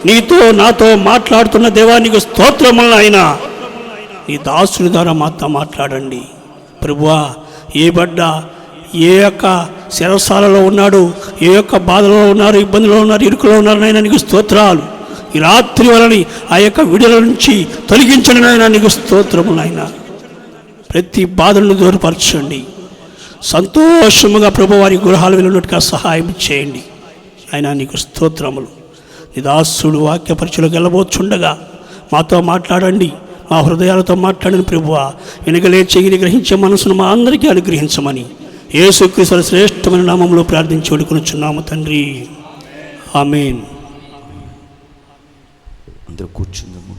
నీతో నాతో మాట్లాడుతున్న దేవానికి స్తోత్రములు ఆయన. నీ దాసుని ద్వారా మాతో మాట్లాడండి ప్రభువా. ఏ బిడ్డ ఏ యొక్క శిరసాలలో ఉన్నాడు, ఏ యొక్క బాధలో ఉన్నారు, ఇబ్బందులో ఉన్నారు, ఇరుకులో ఉన్నారు నాయన నీకు స్తోత్రాలు. ఈ రాత్రి వలని ఆ యొక్క విడుదల నుంచి తొలగించండి నాయన నీకు స్తోత్రములు నాయన. ప్రతి బాధలను దూరపరచండి. సంతోషముగా ప్రభు వారి గృహాలు వెళ్ళినట్టుగా సహాయం చేయండి ఆయన నీకు స్తోత్రములు. నీ దాసుడు వాక్య పరిచయలోకి వెళ్ళబోచుండగా మాతో మాట్లాడండి, మా హృదయాలతో మాట్లాడిన ప్రభువా. వెనుకలే చెయ్యిని గ్రహించే మనసును మా అందరికీ అనుగ్రహించమని యేసుక్రీస్తు శ్రేష్టమైన నామంలో ప్రార్థించి వేడుకొనుచున్నాము తండ్రి, ఆమేన్. అందరూ కూర్చుందాము.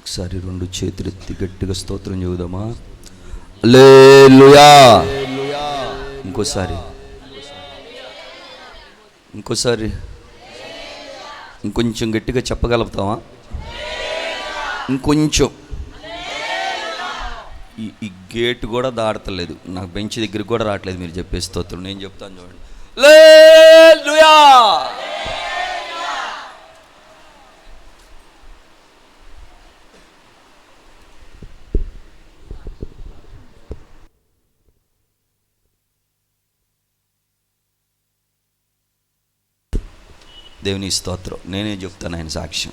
ఒకసారి రెండు చేతులు ఎత్తి గట్టిగా స్తోత్రం చెబుదామా? హల్లెలూయా. ఇంకోసారి ఇంకొంచెం గట్టిగా చెప్పగలుగుతామా? ఇంకొంచెం. ఈ గేట్ కూడా దాడతలేదు, నాకు బెంచ్ దగ్గరికి కూడా రావట్లేదు. మీరు చెప్పే స్తోత్రం నేను చెప్తాను చూడండి. హల్లెలూయా. దేవుని స్తోత్రం. నేనే చెప్తాను, ఆయన సాక్ష్యం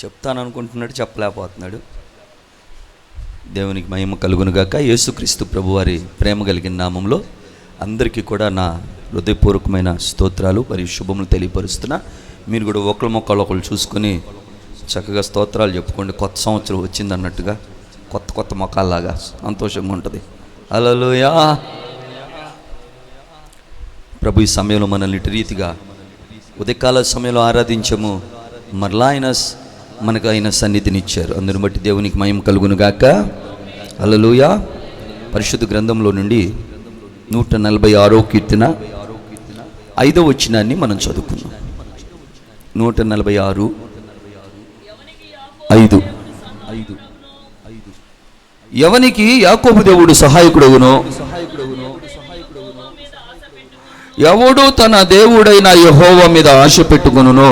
చెప్తాను అనుకుంటున్నాడు, చెప్పలేకపోతున్నాడు. దేవునికి మహిమ కలుగునుగాక. యేసుక్రీస్తు ప్రభువారి ప్రేమ కలిగిన నామంలో అందరికీ కూడా నా హృదయపూర్వకమైన స్తోత్రాలు మరియు శుభములు తెలియపరుస్తున్నా. మీరు కూడా ఒకళ్ళు చూసుకొని చక్కగా స్తోత్రాలు చెప్పుకోండి. కొత్త సంవత్సరం వచ్చింది అన్నట్టుగా కొత్త మొక్కల్లాగా సంతోషంగా ఉంటుంది. హల్లెలూయా. ప్రభు ఈ సమయంలో మనల్ని ఇటు రీతిగా ఉదయకాల సమయంలో ఆరాధించము. మరలా మనకు ఆయన సన్నిధిని ఇచ్చారు. అందుని బట్టి దేవునికి మహిమ కలుగునుగాక. హల్లెలూయా. పరిశుద్ధ గ్రంథంలో నుండి 146వ కీర్తన 5వ వచనాన్ని మనం చదువుకున్నాం. 146:5. ఎవనికి యాకోబు దేవుడు సహాయకుడగునో, ఎవడు తన దేవుడైన యెహోవా మీద ఆశ పెట్టుకొనునో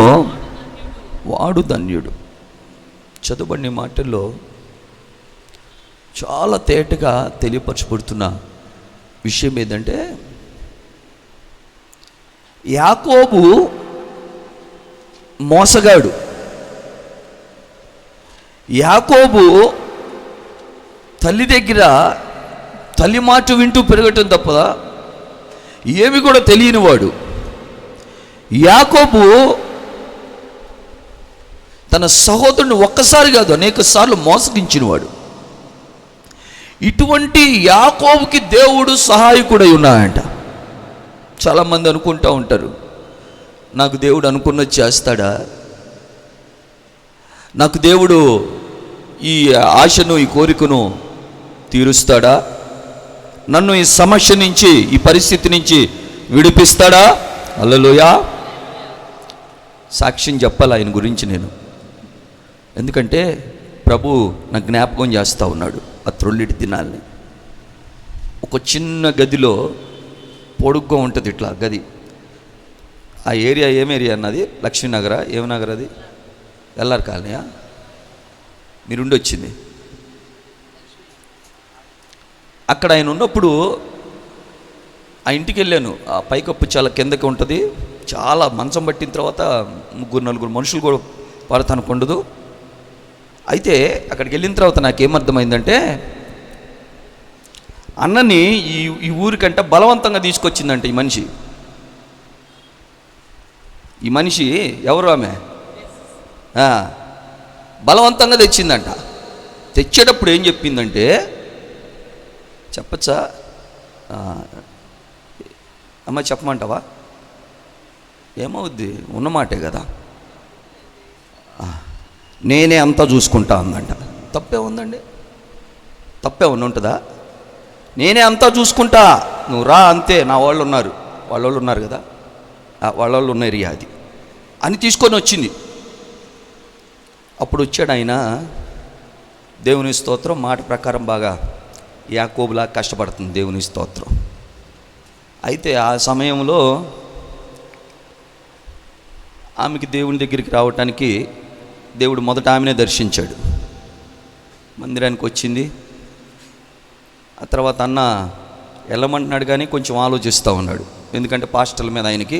వాడు ధన్యుడు. చదువుబడిన మాటల్లో చాలా తేటగా తెలియపరచబడుతున్న విషయం ఏంటంటే, యాకోబు మోసగాడు. యాకోబు తల్లి దగ్గర తల్లి మాట వింటూ పెరగటం తప్ప ఏమి కూడా తెలియనివాడు. యాకోబు తన సహోదరుని ఒక్కసారి కాదు అనేక సార్లు మోసగించినవాడు. ఇటువంటి యాకోబుకి దేవుడు సహాయకుడై ఉన్నాడంట. చాలామంది అనుకుంటూ ఉంటారు, నాకు దేవుడు అనుకున్నది చేస్తాడా, నాకు దేవుడు ఈ ఆశను ఈ కోరికను తీరుస్తాడా, నన్ను ఈ సమస్య నుంచి ఈ పరిస్థితి నుంచి విడిపిస్తాడా? హల్లెలూయా. సాక్ష్యం చెప్పాలి ఆయన గురించి నేను, ఎందుకంటే ప్రభు నాకు జ్ఞాపకం చేస్తూ ఉన్నాడు. ఆ త్రొల్లిటి దినాల్ని ఒక చిన్న గదిలో పొడుగ్గా ఉంటుంది ఇట్లా గది. ఆ ఏరియా ఏం ఏరియా అన్నది? లక్ష్మీనగరా? ఏం నగర్ అది? ఎల్ఆర్ కాలనీయా? మీరుండి వచ్చింది అక్కడ. ఆయన ఉన్నప్పుడు ఆ ఇంటికి వెళ్ళాను. ఆ పైకప్పు చాలా కిందకి ఉంటుంది. చాలా మంచం పట్టిన తర్వాత 3-4 మనుషులు కూడా పడతానికి ఉండదు. అయితే అక్కడికి వెళ్ళిన తర్వాత నాకేమర్థమైందంటే, అన్నని ఈ ఊరికంటే బలవంతంగా తీసుకొచ్చిందంట ఈ మనిషి ఎవరు ఆమె బలవంతంగా తెచ్చిందంట. తెచ్చేటప్పుడు ఏం చెప్పిందంటే, చెప్పచ్చా అమ్మ? చెప్పమంటావా? ఏమవుద్ది, ఉన్నమాటే కదా. నేనే అంతా చూసుకుంటా అందంట. తప్పే ఉందండి? తప్పే ఉంటుందా? నేనే అంతా చూసుకుంటా, నువ్వు రా అంతే, నా వాళ్ళు ఉన్నారు, వాళ్ళోళ్ళు ఉన్నారు కదా, వాళ్ళోళ్ళు ఉన్న ఏరియా అది అని తీసుకొని వచ్చింది. అప్పుడు వచ్చాడు ఆయన. దేవుని స్తోత్రం. మాట ప్రకారం బాగా యాకోబులా కష్టపడుతుంది. దేవుని స్తోత్రం. అయితే ఆ సమయంలో ఆమెకి దేవుని దగ్గరికి రావటానికి దేవుడు మొదట ఆమెనే దర్శించాడు. మందిరానికి వచ్చింది. ఆ తర్వాత అన్న వెళ్ళమంటున్నాడు కానీ కొంచెం ఆలోచిస్తూ ఉన్నాడు. ఎందుకంటే పాస్టర్ల మీద ఆయనకి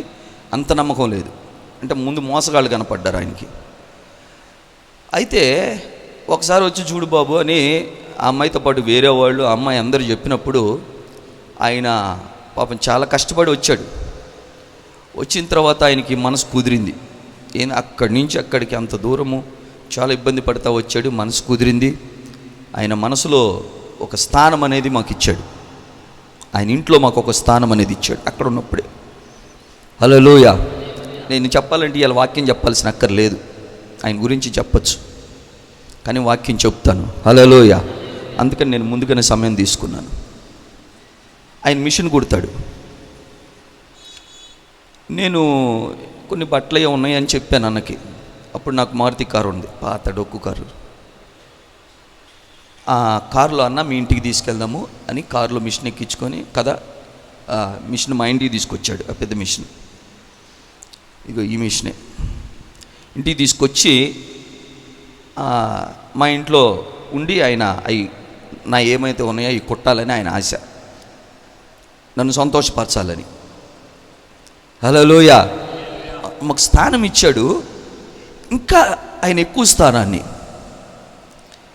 అంత నమ్మకం లేదు. అంటే ముందు మోసగాళ్ళు కనపడ్డారు ఆయనకి. అయితే ఒకసారి వచ్చి చూడు బాబు అని ఆ అమ్మాయితో పాటు వేరే వాళ్ళు ఆ అమ్మాయి అందరూ చెప్పినప్పుడు ఆయన పాపం చాలా కష్టపడి వచ్చాడు. వచ్చిన తర్వాత ఆయనకి మనసు కుదిరింది. ఈయన అక్కడి నుంచి అక్కడికి అంత దూరము చాలా ఇబ్బంది పడతా వచ్చాడు. మనసు కుదిరింది. ఆయన మనసులో ఒక స్థానం అనేది మాకు ఇచ్చాడు. ఆయన ఇంట్లో మాకు ఒక స్థానం అనేది ఇచ్చాడు అక్కడ ఉన్నప్పుడే. హల్లెలూయా. నేను చెప్పాలంటే ఇలా వాక్యం చెప్పాల్సిన అక్కర్లేదు, ఆయన గురించి చెప్పచ్చు, కానీ వాక్యం చెప్తాను. హల్లెలూయా. అందుకని నేను ముందుగానే సమయం తీసుకున్నాను. ఆయన మిషన్ కుడతాడు. నేను కొన్ని బట్టలు ఉన్నాయని చెప్పాను అన్నకి. అప్పుడు నాకు మారుతి కారు ఉంది, పాత డొక్కు కారు. ఆ కారులో అన్న మీ ఇంటికి తీసుకెళ్దాము అని కారులో మిషన్ ఎక్కించుకొని కదా మిషన్ మా ఇంటికి తీసుకొచ్చాడు. ఆ పెద్ద మిషన్, ఇగో ఈ మిషనే ఇంటికి తీసుకొచ్చి మా ఇంట్లో ఉండి ఆయన అవి నా ఏమైతే ఉన్నాయో అవి కుట్టాలని ఆయన ఆశ, నన్ను సంతోషపరచాలని. హల్లెలూయా. మాకు స్థానం ఇచ్చాడు. ఇంకా ఆయన ఎక్కువ స్థానాన్ని,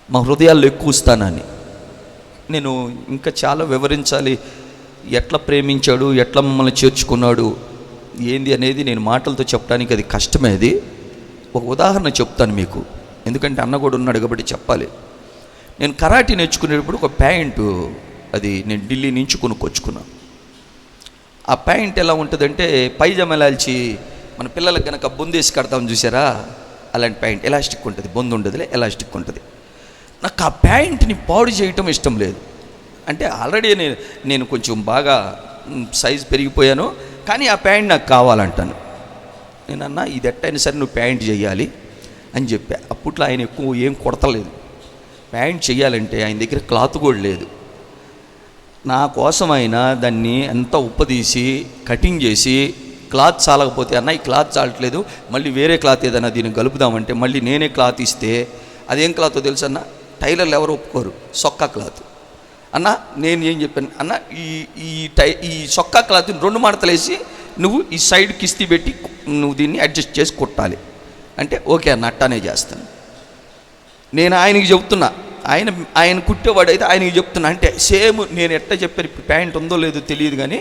మా హృదయాల్లో ఎక్కువ స్థానాన్ని నేను ఇంకా చాలా వివరించాలి. ఎట్లా ప్రేమించాడు, ఎట్లా మమ్మల్ని చేర్చుకున్నాడు, ఏంది అనేది నేను మాటలతో చెప్పడానికి అది కష్టమే. అది ఒక ఉదాహరణ చెప్తాను మీకు, ఎందుకంటే అన్న కూడా ఉన్నాడు కాబట్టి చెప్పాలి. నేను కరాటీ నేర్చుకునేటప్పుడు ఒక ప్యాంటు, అది నేను ఢిల్లీ నుంచి కొనుక్కొచ్చుకున్నాను. ఆ ప్యాంట్ ఎలా ఉంటుందంటే పైజామలాల్చి మన పిల్లలకు కనుక బొందేసి కడతాం చూసారా, అలాంటి ప్యాంట్. ఎలాస్టిక్ ఉంటుంది, బొందు ఉండదులే, ఎలాస్టిక్ ఉంటుంది. నాకు ఆ ప్యాంట్ని పాడు చేయటం ఇష్టం లేదు. అంటే ఆల్రెడీ నేను కొంచెం బాగా సైజు పెరిగిపోయాను, కానీ ఆ ప్యాంట్ నాకు కావాలంటాను. నేను అన్నా ఇది ఎట్టయినా సరే నువ్వు ప్యాంట్ చేయాలి అని చెప్పా. అప్పట్లో ఆయన ఎక్కువ ఏం కొడతలేదు. ప్యాంట్ చేయాలంటే ఆయన దగ్గర క్లాత్ కూడా లేదు. నా కోసం ఆయన దాన్ని ఎంత ఉప్పదీసి కటింగ్ చేసి, క్లాత్ చాలకపోతే అన్న ఈ క్లాత్ చాలట్లేదు, మళ్ళీ వేరే క్లాత్ ఏదైనా దీన్ని కలుపుదామంటే మళ్ళీ నేనే క్లాత్ ఇస్తే అదేం క్లాతో తెలుసు అన్న, టైలర్లు ఎవరు ఒప్పుకోరు, సొక్కా క్లాత్. అన్న నేను ఏం చెప్పాను అన్న, ఈ సొక్కా క్లాత్ని 2 మడతలు వేసి నువ్వు ఈ సైడ్ కిస్తీ పెట్టి నువ్వు దీన్ని అడ్జస్ట్ చేసి కుట్టాలి అంటే ఓకే అన్న, అట్టానే చేస్తాను. నేను ఆయనకి చెప్తున్నా, ఆయన కుట్టేవాడు అయితే ఆయనకి చెప్తున్నా. అంటే సేమ్ నేను ఎట్లా చెప్పాను, ఇప్పుడు ప్యాంట్ ఉందో లేదో తెలియదు కానీ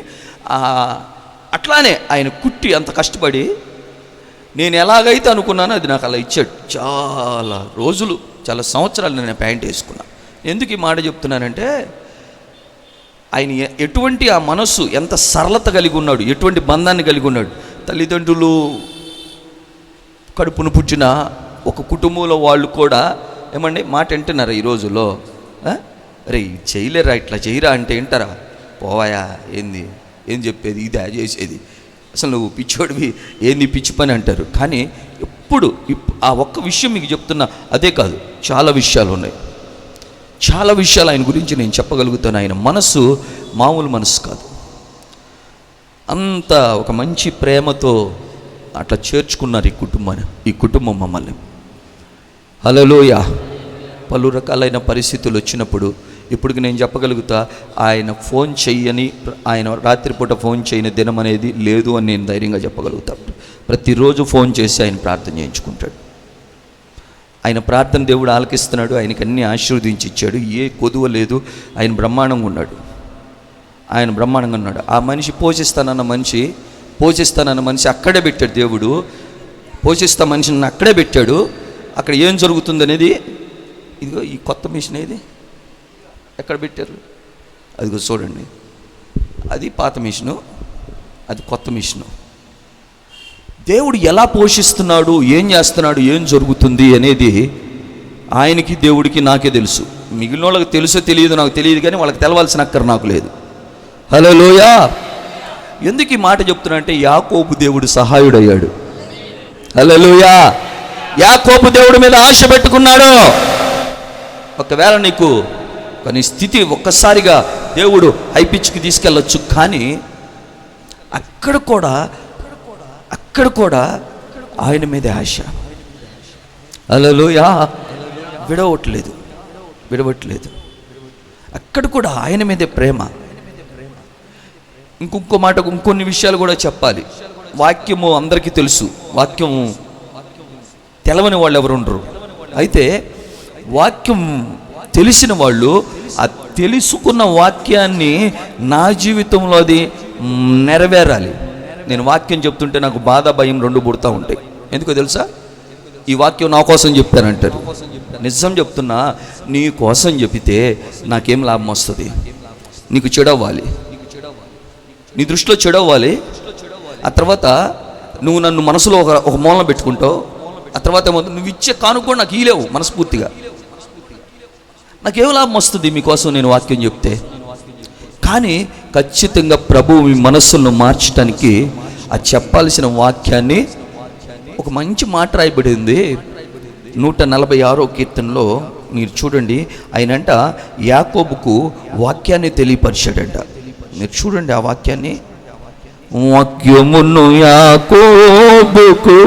అట్లానే ఆయన కుట్టి అంత కష్టపడి నేను ఎలాగైతే అనుకున్నానో అది నాకు అలా ఇచ్చాడు. చాలా రోజులు, చాలా సంవత్సరాలు నేను ప్యాంట్ వేసుకున్నా. ఎందుకు ఈ మాట చెప్తున్నానంటే ఆయన ఎటువంటి ఆ మనస్సు, ఎంత సరళత కలిగి ఉన్నాడు, ఎటువంటి బంధాన్ని కలిగి ఉన్నాడు. తల్లిదండ్రులు కడుపును పుట్టిన ఒక కుటుంబంలో వాళ్ళు కూడా ఏమండి మాట వింటున్నారా ఈ రోజుల్లో? అరే చేయలేరా, ఇట్లా చేయరా అంటే వింటారా? పోవాయా, ఏం చెప్పేది, ఇదే చేసేది, అసలు నువ్వు పిచ్చోడివి, ఏంది పిచ్చి పని అంటారు. కానీ ఎప్పుడు ఆ ఒక్క విషయం మీకు చెప్తున్నా, అదే కాదు చాలా విషయాలు ఉన్నాయి. చాలా విషయాలు ఆయన గురించి నేను చెప్పగలుగుతాను. ఆయన మనసు మామూలు మనసు కాదు. అంత ఒక మంచి ప్రేమతో అట్లా చేర్చుకున్నారు ఈ కుటుంబం మమ్మల్ని. హల్లెలూయా. పలు రకాలైన పరిస్థితులు వచ్చినప్పుడు ఇప్పటికి నేను చెప్పగలుగుతా, ఆయన ఫోన్ చెయ్యని, ఆయన రాత్రిపూట ఫోన్ చేయని దినం అనేది లేదు అని నేను ధైర్యంగా చెప్పగలుగుతాను. ప్రతిరోజు ఫోన్ చేసి ఆయన ప్రార్థన చేయించుకుంటాడు. ఆయన ప్రార్థన దేవుడు ఆలకిస్తున్నాడు. ఆయనకి అన్నీ ఆశీర్వదించి ఇచ్చాడు. ఏ కొదువ లేదు. ఆయన బ్రహ్మాండంగా ఉన్నాడు. ఆ మనిషి పోషిస్తానన్న మనిషి అక్కడే పెట్టాడు దేవుడు. పోషిస్తా మనిషిని అక్కడే పెట్టాడు. అక్కడ ఏం జరుగుతుంది అనేది, ఇదిగో ఈ కొత్త మిషన్ ఏది ఎక్కడ పెట్టారు, అదిగో చూడండి. అది పాత మిషను, అది కొత్త మిషను. దేవుడు ఎలా పోషిస్తున్నాడు, ఏం చేస్తున్నాడు, ఏం జరుగుతుంది అనేది ఆయనకి, దేవుడికి, నాకే తెలుసు. మిగిలిన వాళ్ళకి తెలుసో తెలియదు, నాకు తెలియదు, కానీ వాళ్ళకి తెలవాల్సిన అక్కర నాకు లేదు. హల్లెలూయా. ఎందుకు ఈ మాట చెప్తున్నా అంటే, యాకోబు దేవుడు సహాయుడయ్యాడు. హల్లెలూయా. యాకోబు దేవుడి మీద ఆశ పెట్టుకున్నాడు. ఒకవేళ నీకు నీ స్థితి ఒక్కసారిగా దేవుడు హై పిచ్కి తీసుకెళ్ళొచ్చు, కానీ అక్కడ కూడా ఆయన మీదే ఆశ. హల్లెలూయా. విడవట్లేదు. అక్కడ కూడా ఆయన మీదే ప్రేమ. ఇంకొక మాట, ఇంకొన్ని విషయాలు కూడా చెప్పాలి. వాక్యము అందరికీ తెలుసు, వాక్యము తెలవని వాళ్ళు ఎవరు ఉండరు. అయితే వాక్యం తెలిసిన వాళ్ళు ఆ తెలుసుకున్న వాక్యాన్ని నా జీవితంలో అది నెరవేరాలి. నేను వాక్యం చెప్తుంటే నాకు బాధ, భయం రెండు పుడతా ఉంటాయి. ఎందుకో తెలుసా? ఈ వాక్యం నా కోసం చెప్పానంటారు. నిజం చెప్తున్నా, నీ కోసం చెబితే నాకేం లాభం వస్తుంది? నీకు చెడవ్వాలి, నీ దృష్టిలో చెడవ్వాలి. ఆ తర్వాత నువ్వు నన్ను మనసులో ఒక మూలన పెట్టుకుంటావు. ఆ తర్వాత నువ్వు ఇచ్చే కానుక నాకు ఇలేవు మనస్ఫూర్తిగా. నాకేం లాభం వస్తుంది మీకోసం నేను వాక్యం చెప్తే? కానీ ఖచ్చితంగా ప్రభువు మీ మనస్సులను మార్చడానికి ఆ చెప్పాల్సిన వాక్యాన్ని, ఒక మంచి మాట రాయబడింది 146వ కీర్తనలో. మీరు చూడండి, ఆయనంట యాకోబుకు వాక్యాన్ని తెలియపరిచాడంట. మీరు చూడండి ఆ వాక్యాన్ని. వాక్యమును యాకోబుకు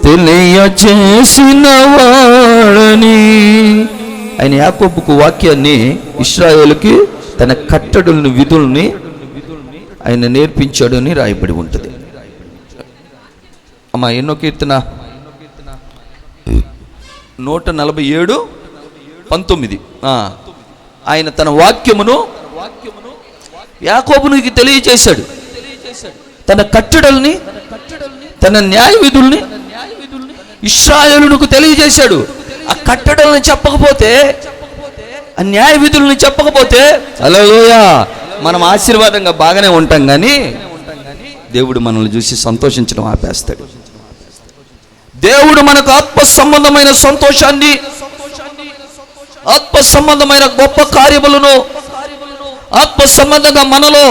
తెలియచేసిన వాడని. ఆయన యాకోబుకు వాక్యాన్ని, ఇశ్రాయేలుకి తన కట్టడలను, విధుల్ని ఆయన నేర్పించాడు అని రాయబడి ఉంటుంది. అమ్మా, ఎన్నో కీర్తన? 147:19. ఆయన తన వాక్యమును యాకోబునికి తెలియజేశాడు. తన కట్టడల్ని, తన న్యాయ విధుల్ని ఇశ్రాయేలునకు తెలియజేశాడు. ఆ కట్టడల్ని చెప్పకపోతే, ఆ న్యాయ విధుల్ని చెప్పకపోతే, హల్లెలూయా, మనం ఆశీర్వాదంగా బాగానే ఉంటాం, కానీ దేవుడు మనల్ని చూసి సంతోషించడం ఆపేస్తాడు. దేవుడు మనకు ఆత్మ సంబంధమైన సంతోషాన్ని, ఆత్మ సంబంధమైన గొప్ప కార్యములను, ఆత్మ సంబంధంగా మనలో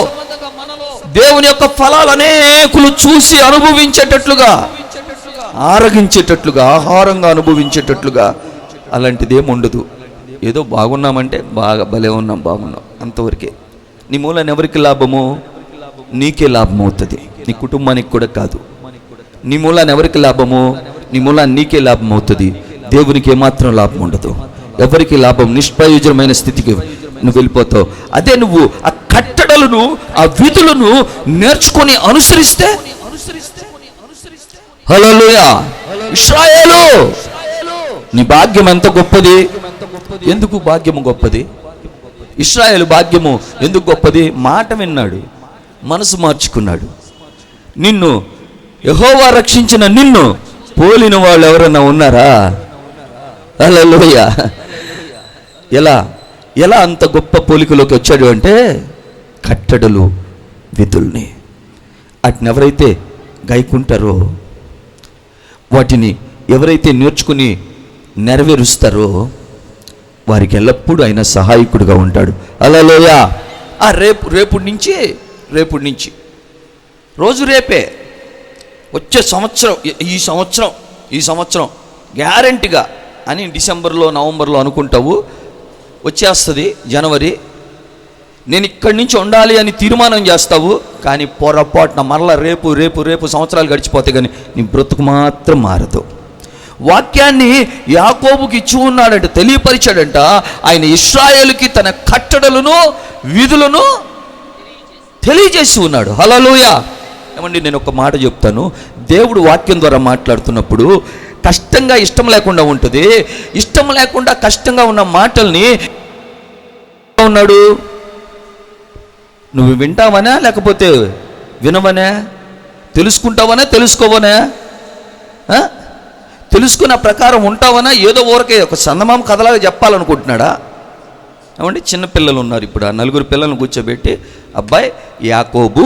దేవుని యొక్క ఫలాలు అనేకులు చూసి అనుభవించేటట్లుగా, ఆరగించేటట్లుగా, ఆహారంగా అనుభవించేటట్లుగా అలాంటిది ఏమి ఉండదు. ఏదో బాగున్నామంటే భలే ఉన్నాం, బాగున్నాం, అంతవరకే. నీ మూలాన్ని ఎవరికి లాభము? నీకే లాభం అవుతుంది, నీ కుటుంబానికి కూడా కాదు. నీ మూలాన్ని ఎవరికి లాభము? నీ మూలాన్ని నీకే లాభం అవుతుంది. దేవునికి ఏమాత్రం లాభం ఉండదు, ఎవరికి లాభం. నిష్ప్రయోజనమైన స్థితికి నువ్వు వెళ్ళిపోతావు. అదే నువ్వు ఆ కట్టడలను, ఆ విధులను నేర్చుకొని అనుసరిస్తే, హల్లెలూయా, ఇశ్రాయేలు నీ భాగ్యం ఎంత గొప్పది. ఎందుకు భాగ్యము గొప్పది? ఇశ్రాయేలు భాగ్యము ఎందుకు గొప్పది? మాట విన్నాడు, మనసు మార్చుకున్నాడు. నిన్ను, యెహోవా రక్షించిన నిన్ను పోలిన వాళ్ళు ఎవరన్నా ఉన్నారా? హల్లెలూయా. ఎలా అంత గొప్ప పోలికలోకి వచ్చాడు అంటే, కట్టడలు, విధుల్ని, వాటిని ఎవరైతే గైకుంటారో, వాటిని ఎవరైతే నేర్చుకుని నెరవేరుస్తారో, వారికి ఎల్లప్పుడూ ఆయన సహాయకుడిగా ఉంటాడు. హల్లెలూయా. రేపుడి నుంచి రోజు రేపే, వచ్చే సంవత్సరం, ఈ సంవత్సరం గ్యారంటీగా అని డిసెంబర్లో, నవంబర్లో అనుకుంటావు, వచ్చేస్తుంది జనవరి. నేను ఇక్కడి నుంచి ఉండాలి అని తీర్మానం చేస్తావు, కానీ పొరపాటున మరలా రేపు సంవత్సరాలు గడిచిపోతే కానీ నీ బ్రతుకు మాత్రం మారదు. వాక్యాన్ని యాకోబుకి ఇచ్చి ఉన్నాడంట, తెలియపరిచాడంట. ఆయన ఇశ్రాయేలుకి తన కట్టడలను, విధులను తెలియజేసి ఉన్నాడు. హల్లెలూయా. ఏమండి, నేను ఒక మాట చెప్తాను. దేవుడు వాక్యం ద్వారా మాట్లాడుతున్నప్పుడు కష్టంగా, ఇష్టం లేకుండా ఉంటుంది. ఇష్టం లేకుండా కష్టంగా ఉన్న మాటల్ని ఉన్నాడు, నువ్వు వింటావనా లేకపోతే వినవనా? తెలుసుకుంటావనా తెలుసుకోవనా? తెలుసుకున్న ప్రకారం ఉంటావనా? ఏదో ఊరకే ఒక చందమామ కథలాగా చెప్పాలనుకుంటున్నాడా? ఏమండి, చిన్న పిల్లలు ఉన్నారు. ఇప్పుడు ఆ 4 పిల్లలను కూర్చోబెట్టి, అబ్బాయి యాకోబు,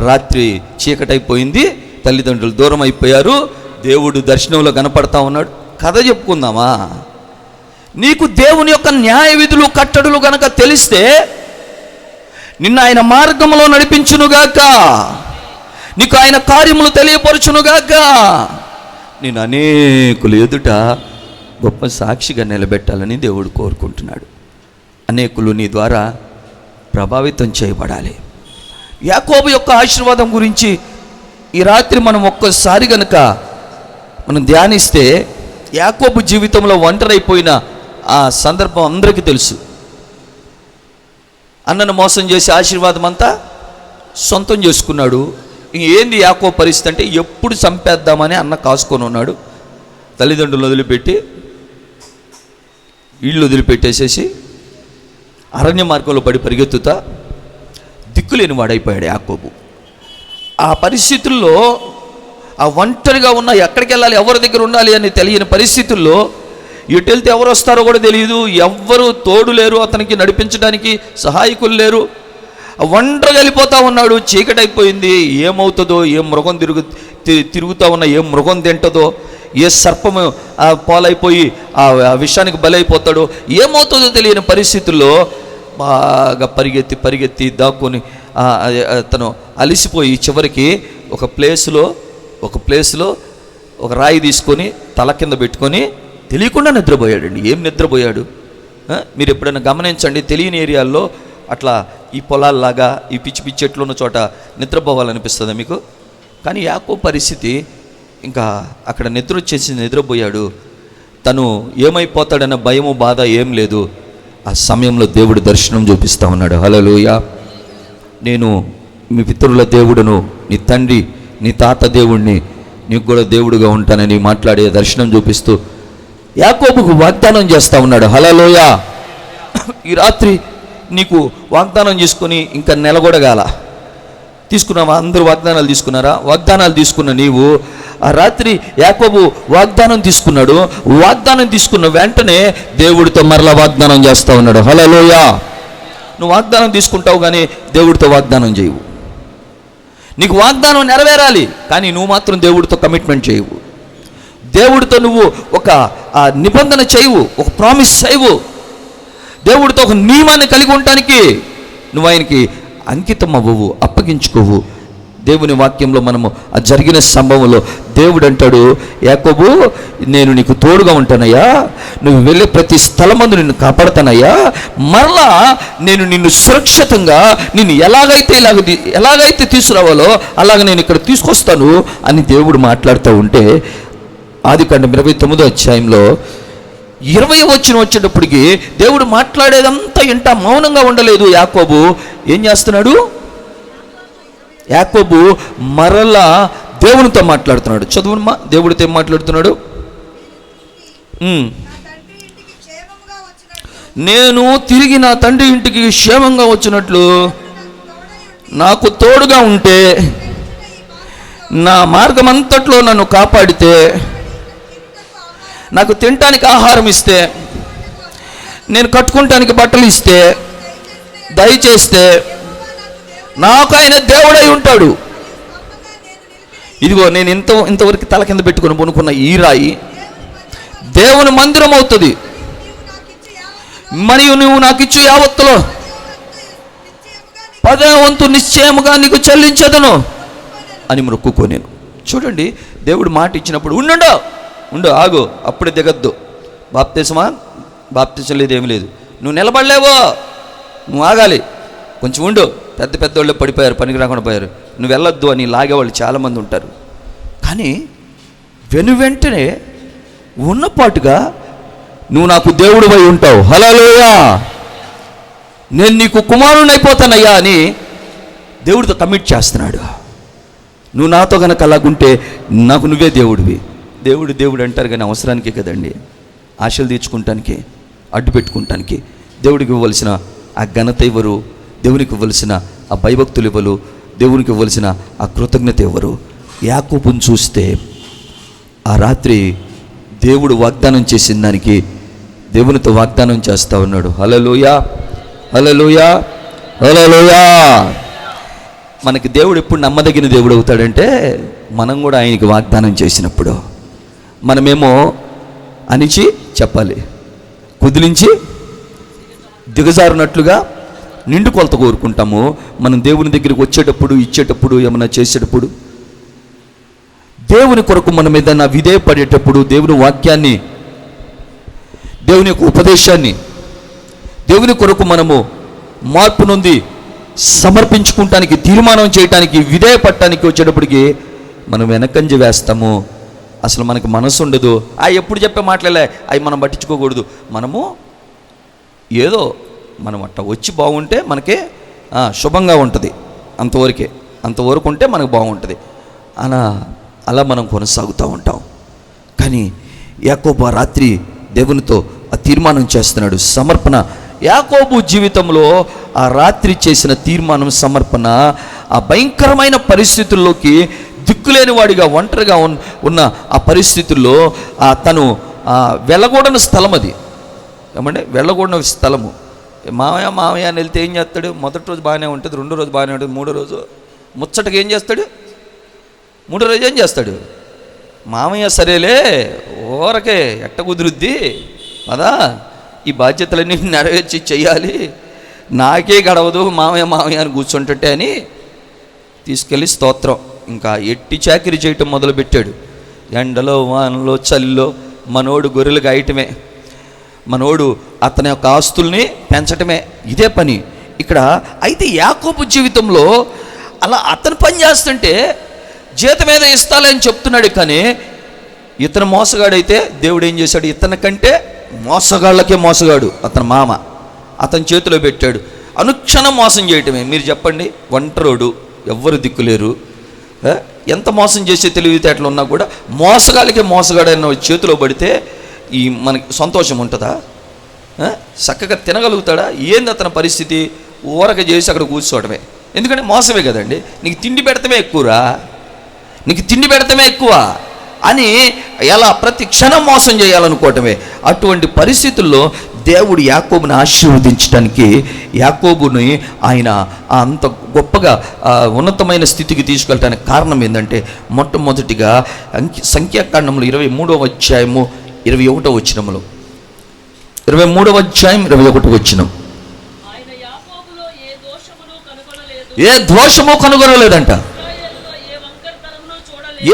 రాత్రి చీకటైపోయింది, తల్లిదండ్రులు దూరం అయిపోయారు, దేవుడు దర్శనంలో కనపడతా ఉన్నాడు, కథ చెప్పుకుందామా? నీకు దేవుని యొక్క న్యాయ విధులు, కట్టడులు గనక తెలిస్తే నిన్ను ఆయన మార్గంలో నడిపించునుగాక, నీకు ఆయన కార్యములు తెలియపరచునుగాక, నేను అనేకులు ఎదుట గొప్ప సాక్షిగా నిలబెట్టాలని దేవుడు కోరుకుంటున్నాడు. అనేకులు నీ ద్వారా ప్రభావితం చేయబడాలి. యాకోబు యొక్క ఆశీర్వాదం గురించి ఈ రాత్రి మనం ఒక్కసారి గనుక మనం ధ్యానిస్తే, యాకోబు జీవితంలో ఒంటరైపోయిన ఆ సందర్భం అందరికీ తెలుసు. అన్నను మోసం చేసి ఆశీర్వాదం అంతా సొంతం చేసుకున్నాడు. ఏంది యాకోబు పరిస్థితి అంటే, ఎప్పుడు చంపేద్దామని అన్న కాసుకొని ఉన్నాడు. తల్లిదండ్రులను వదిలిపెట్టి, ఇళ్ళు వదిలిపెట్టేసేసి అరణ్య మార్గంలో పడి పరిగెత్తుతా దిక్కులేని వాడైపోయాడు యాకోబు. ఆ పరిస్థితుల్లో, ఆ ఒంటరిగా ఉన్న, ఎక్కడికి వెళ్ళాలి, ఎవరి దగ్గర ఉండాలి అని తెలియని పరిస్థితుల్లో, ఎటు వెళ్తే ఎవరు వస్తారో కూడా తెలియదు, ఎవ్వరు తోడు లేరు, అతనికి నడిపించడానికి సహాయకులు లేరు, ఒంటరిగా వెళ్ళిపోతూ ఉన్నాడు. చీకటి అయిపోయింది. ఏమవుతుందో, ఏ మృగం తిరుగుతూ ఉన్నా ఏ మృగం తింటుందో, ఏ సర్పము పాలైపోయి ఆ విషయానికి బలైపోతాడో, ఏమవుతుందో తెలియని పరిస్థితుల్లో బాగా పరిగెత్తి దాక్కుని తను అలిసిపోయి చివరికి ఒక ప్లేస్లో ఒక రాయి తీసుకొని తల కింద పెట్టుకొని తెలియకుండా నిద్రపోయాడండి. ఏం నిద్రపోయాడు? మీరు ఎప్పుడైనా గమనించండి, తెలియని ఏరియాల్లో అట్లా ఈ పొలాల్లాగా ఈ పిచ్చి చెట్లు ఉన్న చోట నిద్రపోవాలనిపిస్తుంది మీకు. కానీ యాకోబు పరిస్థితి ఇంకా అక్కడ నిద్ర వచ్చేసి నిద్రపోయాడు. తను ఏమైపోతాడన్న భయము బాధ ఏం లేదు. ఆ సమయంలో దేవుడు దర్శనం చూపిస్తూ ఉన్నాడు. హల్లెలూయా. నేను మీ పితరుల దేవుడును, నీ తండ్రి నీ తాత దేవుడిని, నీకు కూడా దేవుడుగా ఉంటానని మాట్లాడే దర్శనం చూపిస్తూ యాకోబుకు వాగ్దానం చేస్తూ ఉన్నాడు. హల్లెలూయా. ఈ రాత్రి నీకు వాగ్దానం చేసుకొని ఇంకా నెలగొడగాల. తీసుకున్నావా? అందరూ వాగ్దానాలు తీసుకున్నారా? వాగ్దానాలు తీసుకున్న నీవు ఆ రాత్రి యాకోబు వాగ్దానం తీసుకున్నాడు. వాగ్దానం తీసుకున్న వెంటనే దేవుడితో మరలా వాగ్దానం చేస్తూ ఉన్నాడు. హల్లెలూయా. నువ్వు వాగ్దానం తీసుకుంటావు కానీ దేవుడితో వాగ్దానం చేయవు. నీకు వాగ్దానం నెరవేరాలి కానీ నువ్వు మాత్రం దేవుడితో కమిట్మెంట్ చేయవు. దేవుడితో నువ్వు ఒక నిబంధన చేయవు, ఒక ప్రామిస్ చేయవు. దేవుడితో ఒక నియమాన్ని కలిగి ఉండటానికి నువ్వు ఆయనకి అంకితం అవ్వవు, అప్పగించుకోవు. దేవుని వాక్యంలో మనము ఆ జరిగిన సంభవంలో దేవుడు అంటాడు, యాకోబు నేను నీకు తోడుగా ఉంటానయ్యా, నువ్వు వెళ్ళే ప్రతి స్థలమందు నిన్ను కాపాడుతానయ్యా, మరలా నేను నిన్ను సురక్షితంగా నిన్ను ఎలాగైతే తీసుకురావాలో అలాగ నేను ఇక్కడ తీసుకొస్తాను అని దేవుడు మాట్లాడుతూ ఉంటే, ఆదికాండం 29వ అధ్యాయంలో 20వ వచనం వచ్చేటప్పటికి దేవుడు మాట్లాడేదంతా ఇంట మౌనంగా ఉండలేదు. యాకోబు ఏం చేస్తున్నాడు? యాకోబు మరలా దేవునితో మాట్లాడుతున్నాడు. చదువునమ్మా, దేవుడితో ఏం మాట్లాడుతున్నాడు? నేను తిరిగి నా తండ్రి ఇంటికి క్షేమంగా వచ్చినట్లు నాకు తోడుగా ఉంటే, నా మార్గం అంతట్లో నన్ను కాపాడితే, నాకు తినటానికి ఆహారం ఇస్తే, నేను కట్టుకుంటానికి బట్టలు ఇస్తే, దయచేస్తే నాకు ఆయన దేవుడై ఉంటాడు. ఇదిగో నేను ఇంతవరకు తల కింద పెట్టుకుని పనుకున్న ఈ రాయి దేవుని మందిరం అవుతుంది, మరియు నువ్వు నాకు ఇచ్చు యావత్తులో 10వ వంతు నిశ్చయముగా నీకు చెల్లించదను అని మొక్కుకోనేను. చూడండి, దేవుడు మాట ఇచ్చినప్పుడు ఉండు ఆగు, అప్పుడే దిగద్దు. బాప్తిసం లేదు, ఏమి లేదు, నువ్వు నిలబడలేవో, నువ్వు ఆగాలి, కొంచెం ఉండు. పెద్దోళ్ళు పడిపోయారు, పనికి రాకుండా పోయారు, నువ్వు వెళ్ళొద్దు అని లాగేవాళ్ళు చాలామంది ఉంటారు. కానీ వెంటనే ఉన్నపాటుగా నువ్వు నాకు దేవుడివై ఉంటావు, హల్లెలూయా, నేను నీకు కుమారుని అయిపోతానయ్యా అని దేవుడితో కమిట్ చేస్తున్నాడు. నువ్వు నాతో కనుక అలాగుంటే నాకు నువ్వే దేవుడివి. దేవుడు అంటారు కానీ అవసరానికే కదండి, ఆశలు తీర్చుకుంటానికి, అడ్డు పెట్టుకుంటానికి. దేవుడికి ఇవ్వవలసిన ఆ ఘనత ఇవ్వరు, దేవునికి ఇవ్వవలసిన ఆ భయభక్తులు ఇవ్వరు, దేవునికి ఇవ్వవలసిన ఆ కృతజ్ఞత ఇవ్వరు. యాకోబుని చూస్తే ఆ రాత్రి దేవుడు వాగ్దానం చేసిన దానికి దేవునితో వాగ్దానం చేస్తూ ఉన్నాడు. హల్లెలూయా, హల్లెలూయా, హల్లెలూయా. మనకి దేవుడు ఎప్పుడు నమ్మదగిన దేవుడు అవుతాడంటే మనం కూడా ఆయనకి వాగ్దానం చేసినప్పుడు. మనమేమో అనిచి చెప్పాలి, కుదిలించి దిగజారునట్లుగా నిండు కొలత కోరుకుంటాము. మనం దేవుని దగ్గరికి వచ్చేటప్పుడు, ఇచ్చేటప్పుడు, ఏమైనా చేసేటప్పుడు, దేవుని కొరకు మనం ఏదైనా విధేయపడేటప్పుడు, దేవుని వాక్యాన్ని, దేవుని యొక్క ఉపదేశాన్ని, దేవుని కొరకు మనము మార్పు నొంది సమర్పించుకుంటానికి, తీర్మానం చేయటానికి, విధేయపడటానికి వచ్చేటప్పటికి మనం వెనకంజ వేస్తాము. అసలు మనకి మనసు ఉండదు. ఎప్పుడు చెప్పే మాటలే అవి మనం పట్టించుకోకూడదు. మనము ఏదో మనం అట్ట వచ్చి బాగుంటే మనకే శుభంగా ఉంటుంది, అంతవరకు ఉంటే మనకు బాగుంటుంది. అలా మనం కొనసాగుతూ ఉంటాం. కానీ యాకోబు రాత్రి దేవునితో ఆ తీర్మానం చేస్తున్నాడు, సమర్పణ. యాకోబు జీవితంలో ఆ రాత్రి చేసిన తీర్మానం, సమర్పణ ఆ భయంకరమైన పరిస్థితుల్లోకి, దిక్కులేని వాడిగా ఒంటరిగా ఉన్న ఆ పరిస్థితుల్లో తను వెళ్ళకూడని స్థలం అది. ఏమంటే వెళ్ళకూడని స్థలము. మామయ్య అని వెళ్తే ఏం చేస్తాడు? మొదటి రోజు బాగానే ఉంటుంది, రెండో రోజు బాగానే ఉంటుంది, మూడో రోజు ముచ్చటగా ఏం చేస్తాడు? మూడో రోజు ఏం చేస్తాడు? మామయ్య సరేలే ఊరకే ఎట్ట కుదురుద్ది కదా, ఈ బాధ్యతలన్నీ నెరవేర్చి చెయ్యాలి, నాకే గడవదు మామయ్య అని కూర్చుంటుంటే అని తీసుకెళ్ళి స్తోత్రం ఇంకా ఎట్టి చాకిరి చేయటం మొదలుపెట్టాడు. ఎండలో వానలో చలిలో మనోడు గొర్రెలు గాయటమే, మనోడు అతని యొక్క ఆస్తుల్ని పెంచటమే, ఇదే పని ఇక్కడ. అయితే యాకోబు జీవితంలో అలా అతను పని చేస్తుంటే జీతం ఏదో ఇస్తాలే అని చెప్తున్నాడు. కానీ ఇతను మోసగాడైతే దేవుడు ఏం చేశాడు? ఇతని కంటే మోసగాళ్ళకే మోసగాడు అతని మామ అతని చేతిలో పెట్టాడు. అనుక్షణం మోసం చేయటమే. మీరు చెప్పండి, ఒంటరోడు, ఎవ్వరు దిక్కులేరు, ఎంత మోసం చేసే తెలివితేటలు ఉన్నా కూడా మోసగాళ్ళకే మోసగాడైన చేతిలో పడితే మనకి సంతోషం ఉంటుందా? చక్కగా తినగలుగుతాడా? ఏంది అతని పరిస్థితి? ఊరక చేసి అక్కడ కూర్చోవడమే. ఎందుకంటే మోసమే కదండి. నీకు తిండి పెడతమే ఎక్కువరా, నీకు తిండి పెడతమే ఎక్కువ అని ఎలా ప్రతి క్షణం మోసం చేయాలనుకోవటమే. అటువంటి పరిస్థితుల్లో దేవుడు యాకోబుని ఆశీర్వదించడానికి, యాకోబుని ఆయన అంత గొప్పగా ఉన్నతమైన స్థితికి తీసుకెళ్ళడానికి కారణం ఏంటంటే, మొట్టమొదటిగా సంఖ్యాకాండంలో 23వ అధ్యాయము 21వ వచనంలో, 23వ అధ్యాయం 21వ వచనం, ఏ దోషము కనుగొనలేదంట,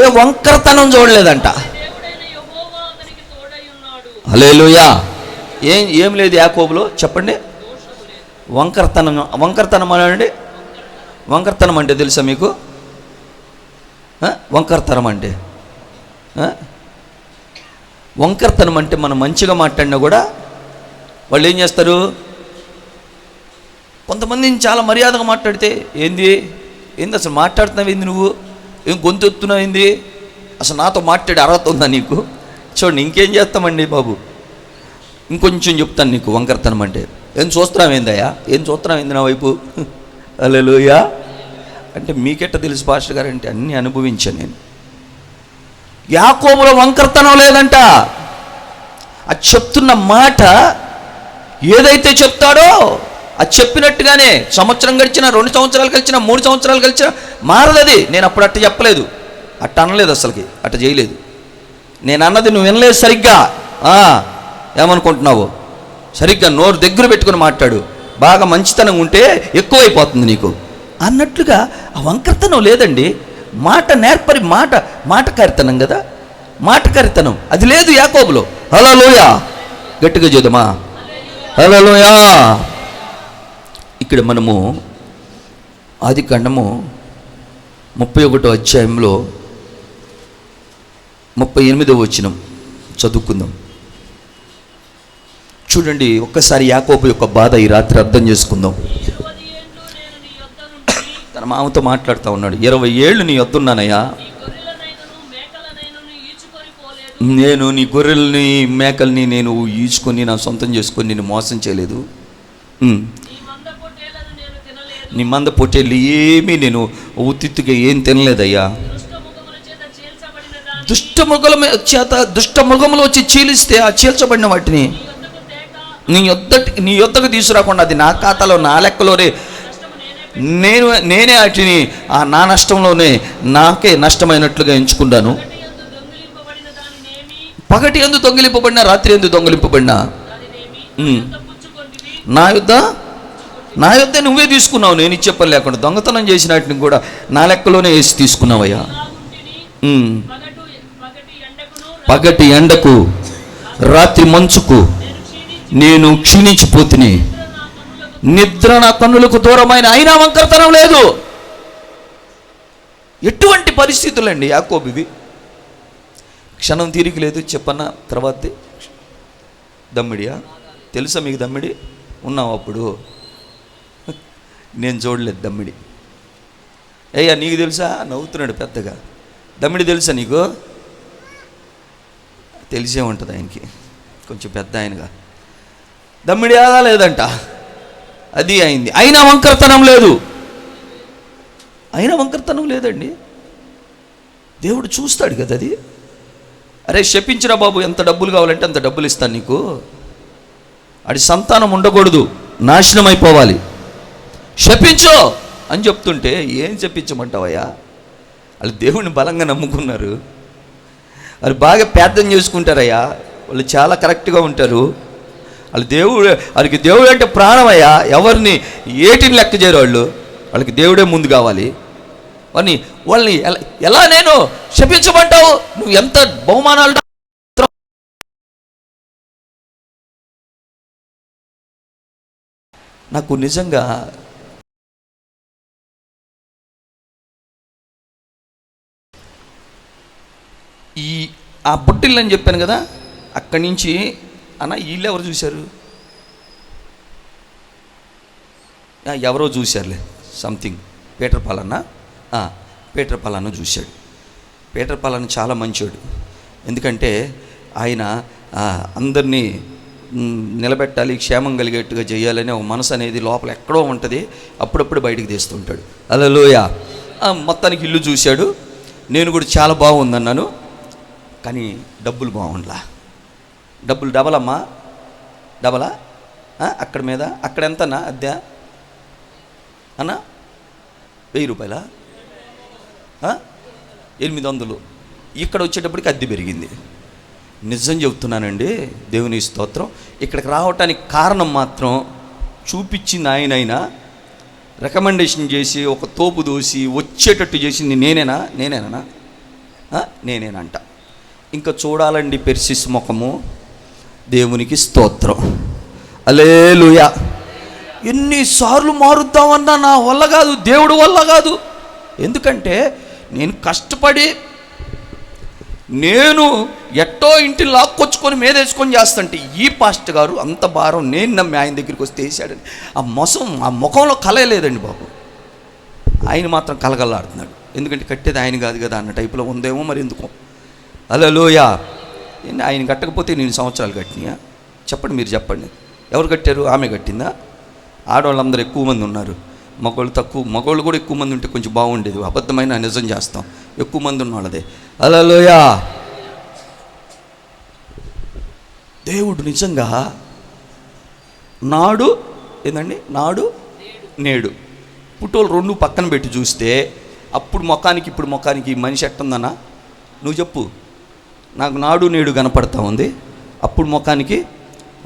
ఏ వంకరతనం చూడలేదంట. హల్లెలూయా. ఏం లేదు యాకోబులో చెప్పండి? వంకరతనం అనండి. వంకరతనం అంటే తెలుసా మీకు? వంకరతనం అంటే మనం మంచిగా మాట్లాడినా కూడా వాళ్ళు ఏం చేస్తారు? కొంతమందిని చాలా మర్యాదగా మాట్లాడితే ఏంది అసలు మాట్లాడుతున్నావు ఏంది, నువ్వు ఏం గొంతు ఎత్తున్నావు ఏంది, అసలు నాతో మాట్లాడే అర్హత ఉందా నీకు? చూడండి, ఇంకేం చేస్తామండి బాబు, ఇంకొంచెం చెప్తాను నీకు వంకరతనం అంటే. ఏం చూస్తున్నావు ఏందయ్యా, ఏం చూస్తున్నావు ఏంది నా వైపు? హల్లెలూయా. అంటే మీకెట్ట తెలుసు పాస్టర్ గారు అంటే అన్నీ అనుభవించాను నేను. యాకోబులో వంకరతనం లేదంట. అది చెప్తున్న మాట ఏదైతే చెప్తాడో అది చెప్పినట్టుగానే సంవత్సరం గడిచినా, 2 సంవత్సరాలు గడిచినా, 3 సంవత్సరాలు గడిచినా మారదది. నేను అప్పుడు అట్ట చెప్పలేదు, అట్ట అనలేదు, అసలుకి అట్ట చేయలేదు. నేను అన్నది నువ్వు వినలేదు సరిగ్గా. ఏమనుకుంటున్నావు? సరిగ్గా నోరు దగ్గర పెట్టుకుని మాట్లాడు, బాగా మంచితనం ఉంటే ఎక్కువైపోతుంది నీకు అన్నట్లుగా. ఆ వంకరతనం లేదండి. మాట నేర్పరి, మాటకారితనం కదా, మాటకారితనం అది లేదు యాకోబులో. హల్లెలూయా. గట్టిగా చేద్దామా? హల్లెలూయా. ఇక్కడ మనము ఆదికాండము 31వ అధ్యాయంలో 38వ వచనం చదువుకుందాం. చూడండి ఒక్కసారి యాకోబు యొక్క బాధ ఈ రాత్రి అర్థం చేసుకుందాం. తన మామతో మాట్లాడుతూ ఉన్నాడు. 20 ఏళ్ళు నీ వద్దున్నానయ్యా, నేను నీ గొర్రెల్ని మేకల్ని నేను ఈచుకొని నా సొంతం చేసుకొని నేను మోసం చేయలేదు. నీ మంద పొట్టేళ్ళు ఏమీ నేను ఉత్తిగా ఏం తినలేదయ్యా. దుష్ట మృగములు వచ్చి చీలిస్తే ఆ చీల్చబడిన వాటిని నీ యొద్దకు తీసుకురాకుండా అది నా ఖాతాలో, నా లెక్కలోనే నేనే వాటిని నా నష్టంలోనే నాకే నష్టమైనట్లుగా ఎంచుకున్నాను. పగటి యందు దొంగిలింపబడినా, రాత్రి యందు దొంగిలింపబడినా నా యొద్ద నువ్వే తీసుకున్నావు. నేను ఇచ్చే పని లేకుండా దొంగతనం చేసిన వాటిని కూడా నా లెక్కలోనే వేసి తీసుకున్నావయ్యా. పగటి ఎండకు రాత్రి మంచుకు నేను క్షీణించిపోతుని. నిద్ర నా కన్నులకు దూరమైన అయినా వంకరతనం లేదు. ఎటువంటి పరిస్థితులండి యాకోబువి? క్షణం తీరిక లేదు. చెప్పన్న తర్వాత దమ్మిడియా? తెలుసా మీకు దమ్మిడి? ఉన్నావు అప్పుడు? నేను చూడలేదు దమ్మిడి. అయ్యా నీకు తెలుసా? నవ్వుతున్నాడు పెద్దగా. దమ్మిడి తెలుసా నీకు? తెలిసే ఉంటుంది ఆయనకి, కొంచెం పెద్ద ఆయనగా. దమ్మిడి ఆదా లేదంట, అది అయింది. అయినా వంకరతనం లేదు. అయినా వంకరతనం లేదండి. దేవుడు చూస్తాడు కదా అది. అరే శపించిరా బాబు, ఎంత డబ్బులు కావాలంటే అంత డబ్బులు ఇస్తాను నీకు. అది సంతానం ఉండకూడదు, నాశనం అయిపోవాలి, శపించో అని చెప్తుంటే ఏం చెప్పించమంటావయ్యా? వాళ్ళు దేవుడిని బలంగా నమ్ముకున్నారు, వాళ్ళు బాగా ప్రార్థన చేసుకుంటారయ్యా, వాళ్ళు చాలా కరెక్ట్గా ఉంటారు. వాళ్ళకి దేవుడు అంటే ప్రాణమయ్యా. ఎవరిని ఏటిని లెక్క చేయరు వాళ్ళు. వాళ్ళకి దేవుడే ముందు కావాలి. వాళ్ళని ఎలా నేను శపించమంటావు? నువ్వు ఎంత బహుమానాలు. నాకు నిజంగా ఆ బొట్టిల్లు అని చెప్పాను కదా, అక్కడి నుంచి అన్న వీళ్ళు ఎవరు చూశారు? ఎవరో చూశారులే, సంథింగ్ పీటర్ పాలన్న. పీటర్ పాలన్న చూశాడు. పీటర్ పాలన్న చాలా మంచోడు. ఎందుకంటే ఆయన అందరినీ నిలబెట్టాలి, క్షేమం కలిగేట్టుగా చేయాలని ఒక మనసు అనేది లోపల ఎక్కడో ఉంటుంది, అప్పుడప్పుడు బయటికి తీస్తుంటాడు. హల్లెలూయా. మొత్తానికి ఇల్లు చూశాడు. నేను కూడా చాలా బాగుందన్నాను, కానీ డబ్బులు బాగుండలా. డబ్బులు డబలమ్మా, డబలా? అక్కడ మీద అక్కడ ఎంతన్నా అద్దె అన్నా? 1000 రూపాయలా? 800. ఇక్కడ వచ్చేటప్పటికి అద్దె పెరిగింది. నిజం చెబుతున్నానండి, దేవుని స్తోత్రం. ఇక్కడికి రావటానికి కారణం మాత్రం చూపించింది ఆయనైనా, రికమెండేషన్ చేసి ఒక తోపు దోసి వచ్చేటట్టు చేసింది నేనేనా? నేనేనంట. ఇంకా చూడాలండి పెర్సిస్ ముఖము. దేవునికి స్తోత్రం. హల్లెలూయా. ఎన్నిసార్లు మారుద్దామన్నా నా వల్ల కాదు, దేవుడు వల్ల కాదు. ఎందుకంటే నేను కష్టపడి నేను ఎట్టో ఇంటి లాక్కొచ్చుకొని మీదేసుకొని చేస్తుంటే ఈ పాస్టర్ గారు అంత భారం నేను నమ్మి ఆయన దగ్గరికి వస్తే వేసాడని ఆ ముఖంలో కలయలేదండి బాబు. ఆయన మాత్రం కలగలాడుతున్నాడు. ఎందుకంటే కట్టేది ఆయన కాదు కదా అన్న టైపులో ఉందేమో మరి ఎందుకో. హల్లెలూయా. ఆయన కట్టకపోతే నేను సంవత్సరాలు కట్టినాయా? చెప్పండి, మీరు చెప్పండి. ఎవరు కట్టారు? ఆమె కట్టిందా? ఆడవాళ్ళందరూ ఎక్కువ మంది ఉన్నారు, మగవాళ్ళు తక్కువ. మగవాళ్ళు కూడా ఎక్కువ మంది ఉంటే కొంచెం బాగుండేది. అబద్ధమైన నిజం చేస్తాం, ఎక్కువ మంది ఉన్న వాళ్ళదే. హల్లెలూయా. దేవుడు నిజంగా నాడు నేడు పుట్టోలు 2 పక్కన పెట్టి చూస్తే అప్పుడు ముఖానికి ఇప్పుడు ముఖానికి మనిషి ఎట్టుందన్నా? నువ్వు చెప్పు. నాకు నాడు నేడు కనపడతా ఉంది, అప్పుడు ముఖానికి.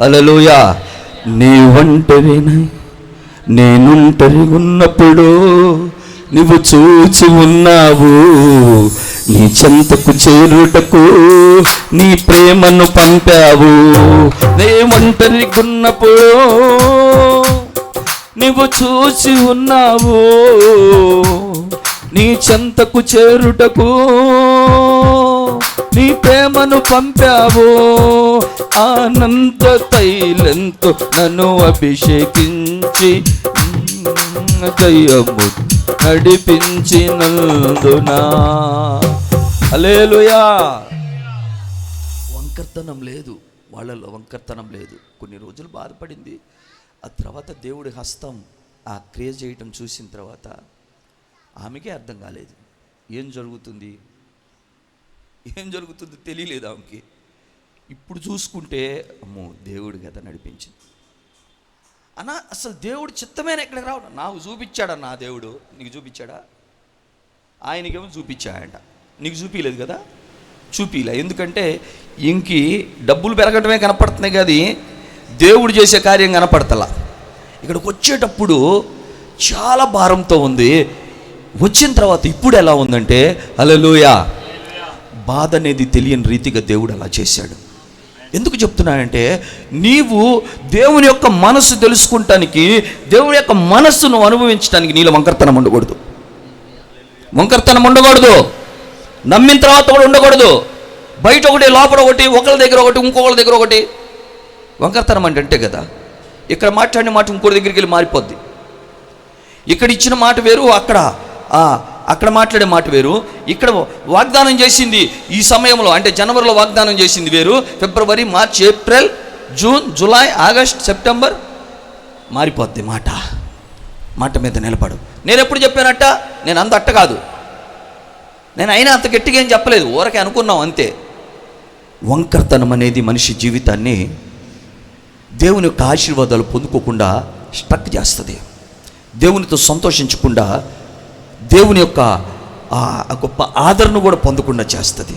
హల్లెలూయా. నీ ఒంటరినై నేనుంటరి ఉన్నప్పుడు నువ్వు చూచి ఉన్నావు, నీ చెంతకు చేరుటకు నీ ప్రేమను పంపావు. నే ఒంటరిగున్నప్పుడు నువ్వు చూచి ఉన్నావు, నీ చెంతకు చేరుటకు నీ ప్రేమను పంపావు. ఆనంద తైలంతో నన్ను అభిషేకించి దయ్యము నడిపించినందునా. హల్లెలూయా. వంకర్తనం లేదు వాళ్ళలో, వంకర్తనం లేదు. కొన్ని రోజులు బాధపడింది. ఆ తర్వాత దేవుడి హస్తం ఆ క్రియ చేయటం చూసిన తర్వాత ఆమెకే అర్థం కాలేదు ఏం జరుగుతుందో తెలియలేదు ఆమెకి. ఇప్పుడు చూసుకుంటే అమ్మో దేవుడు కదా నడిపించింది అన్నా. అసలు దేవుడు చిత్తమైన ఎక్కడికి రావడం నాకు చూపించాడన్నా. దేవుడు నీకు చూపించాడా? ఆయనకేమో చూపించాడంట, నీకు చూపించలేదు కదా? చూపిలే. ఎందుకంటే ఇంకి డబ్బులు పెరగటమే కనపడుతున్నాయి కానీ దేవుడు చేసే కార్యం కనపడతలా. ఇక్కడికి వచ్చేటప్పుడు చాలా భారంతో ఉంది. వచ్చిన తర్వాత ఇప్పుడు ఎలా ఉందంటే హల్లెలూయా, బాధ అనేది తెలియని రీతిగా దేవుడు అలా చేశాడు. ఎందుకు చెప్తున్నానంటే, నీవు దేవుని యొక్క మనస్సు తెలుసుకుంటానికి, దేవుని యొక్క మనస్సును అనుభవించడానికి నీలో వంకరతనం ఉండకూడదు. వంకరతనం ఉండకూడదు. నమ్మిన తర్వాత కూడా ఉండకూడదు. బయట ఒకటి, లోపల ఒకటి, ఒకరి దగ్గర ఒకటి, ఇంకొకరి దగ్గర ఒకటి. వంకరతనం అంటే కదా, ఇక్కడ మాట్లాడిన మాట ఇంకోటి దగ్గరికి వెళ్ళి మారిపోద్ది. ఇక్కడ ఇచ్చిన మాట వేరు, అక్కడ మాట్లాడే మాట వేరు. ఇక్కడ వాగ్దానం చేసింది ఈ సమయంలో, అంటే జనవరిలో వాగ్దానం చేసింది వేరు, ఫిబ్రవరి, March, April, June, July, August, September మారిపోద్ది. మాట మీద నిలబడు. నేను ఎప్పుడు చెప్పానట్ట? నేను అంత అట్ట కాదు, నేను అయినా అంత గట్టిగా ఏం చెప్పలేదు, ఊరకే అనుకున్నాం అంతే. వంకర్తనం అనేది మనిషి జీవితాన్ని దేవుని యొక్క ఆశీర్వాదాలు పొందుకోకుండా స్ట్రక్ చేస్తుంది. దేవునితో సంతోషించకుండా, దేవుని యొక్క గొప్ప ఆదరణ కూడా పొందకుండా చేస్తుంది.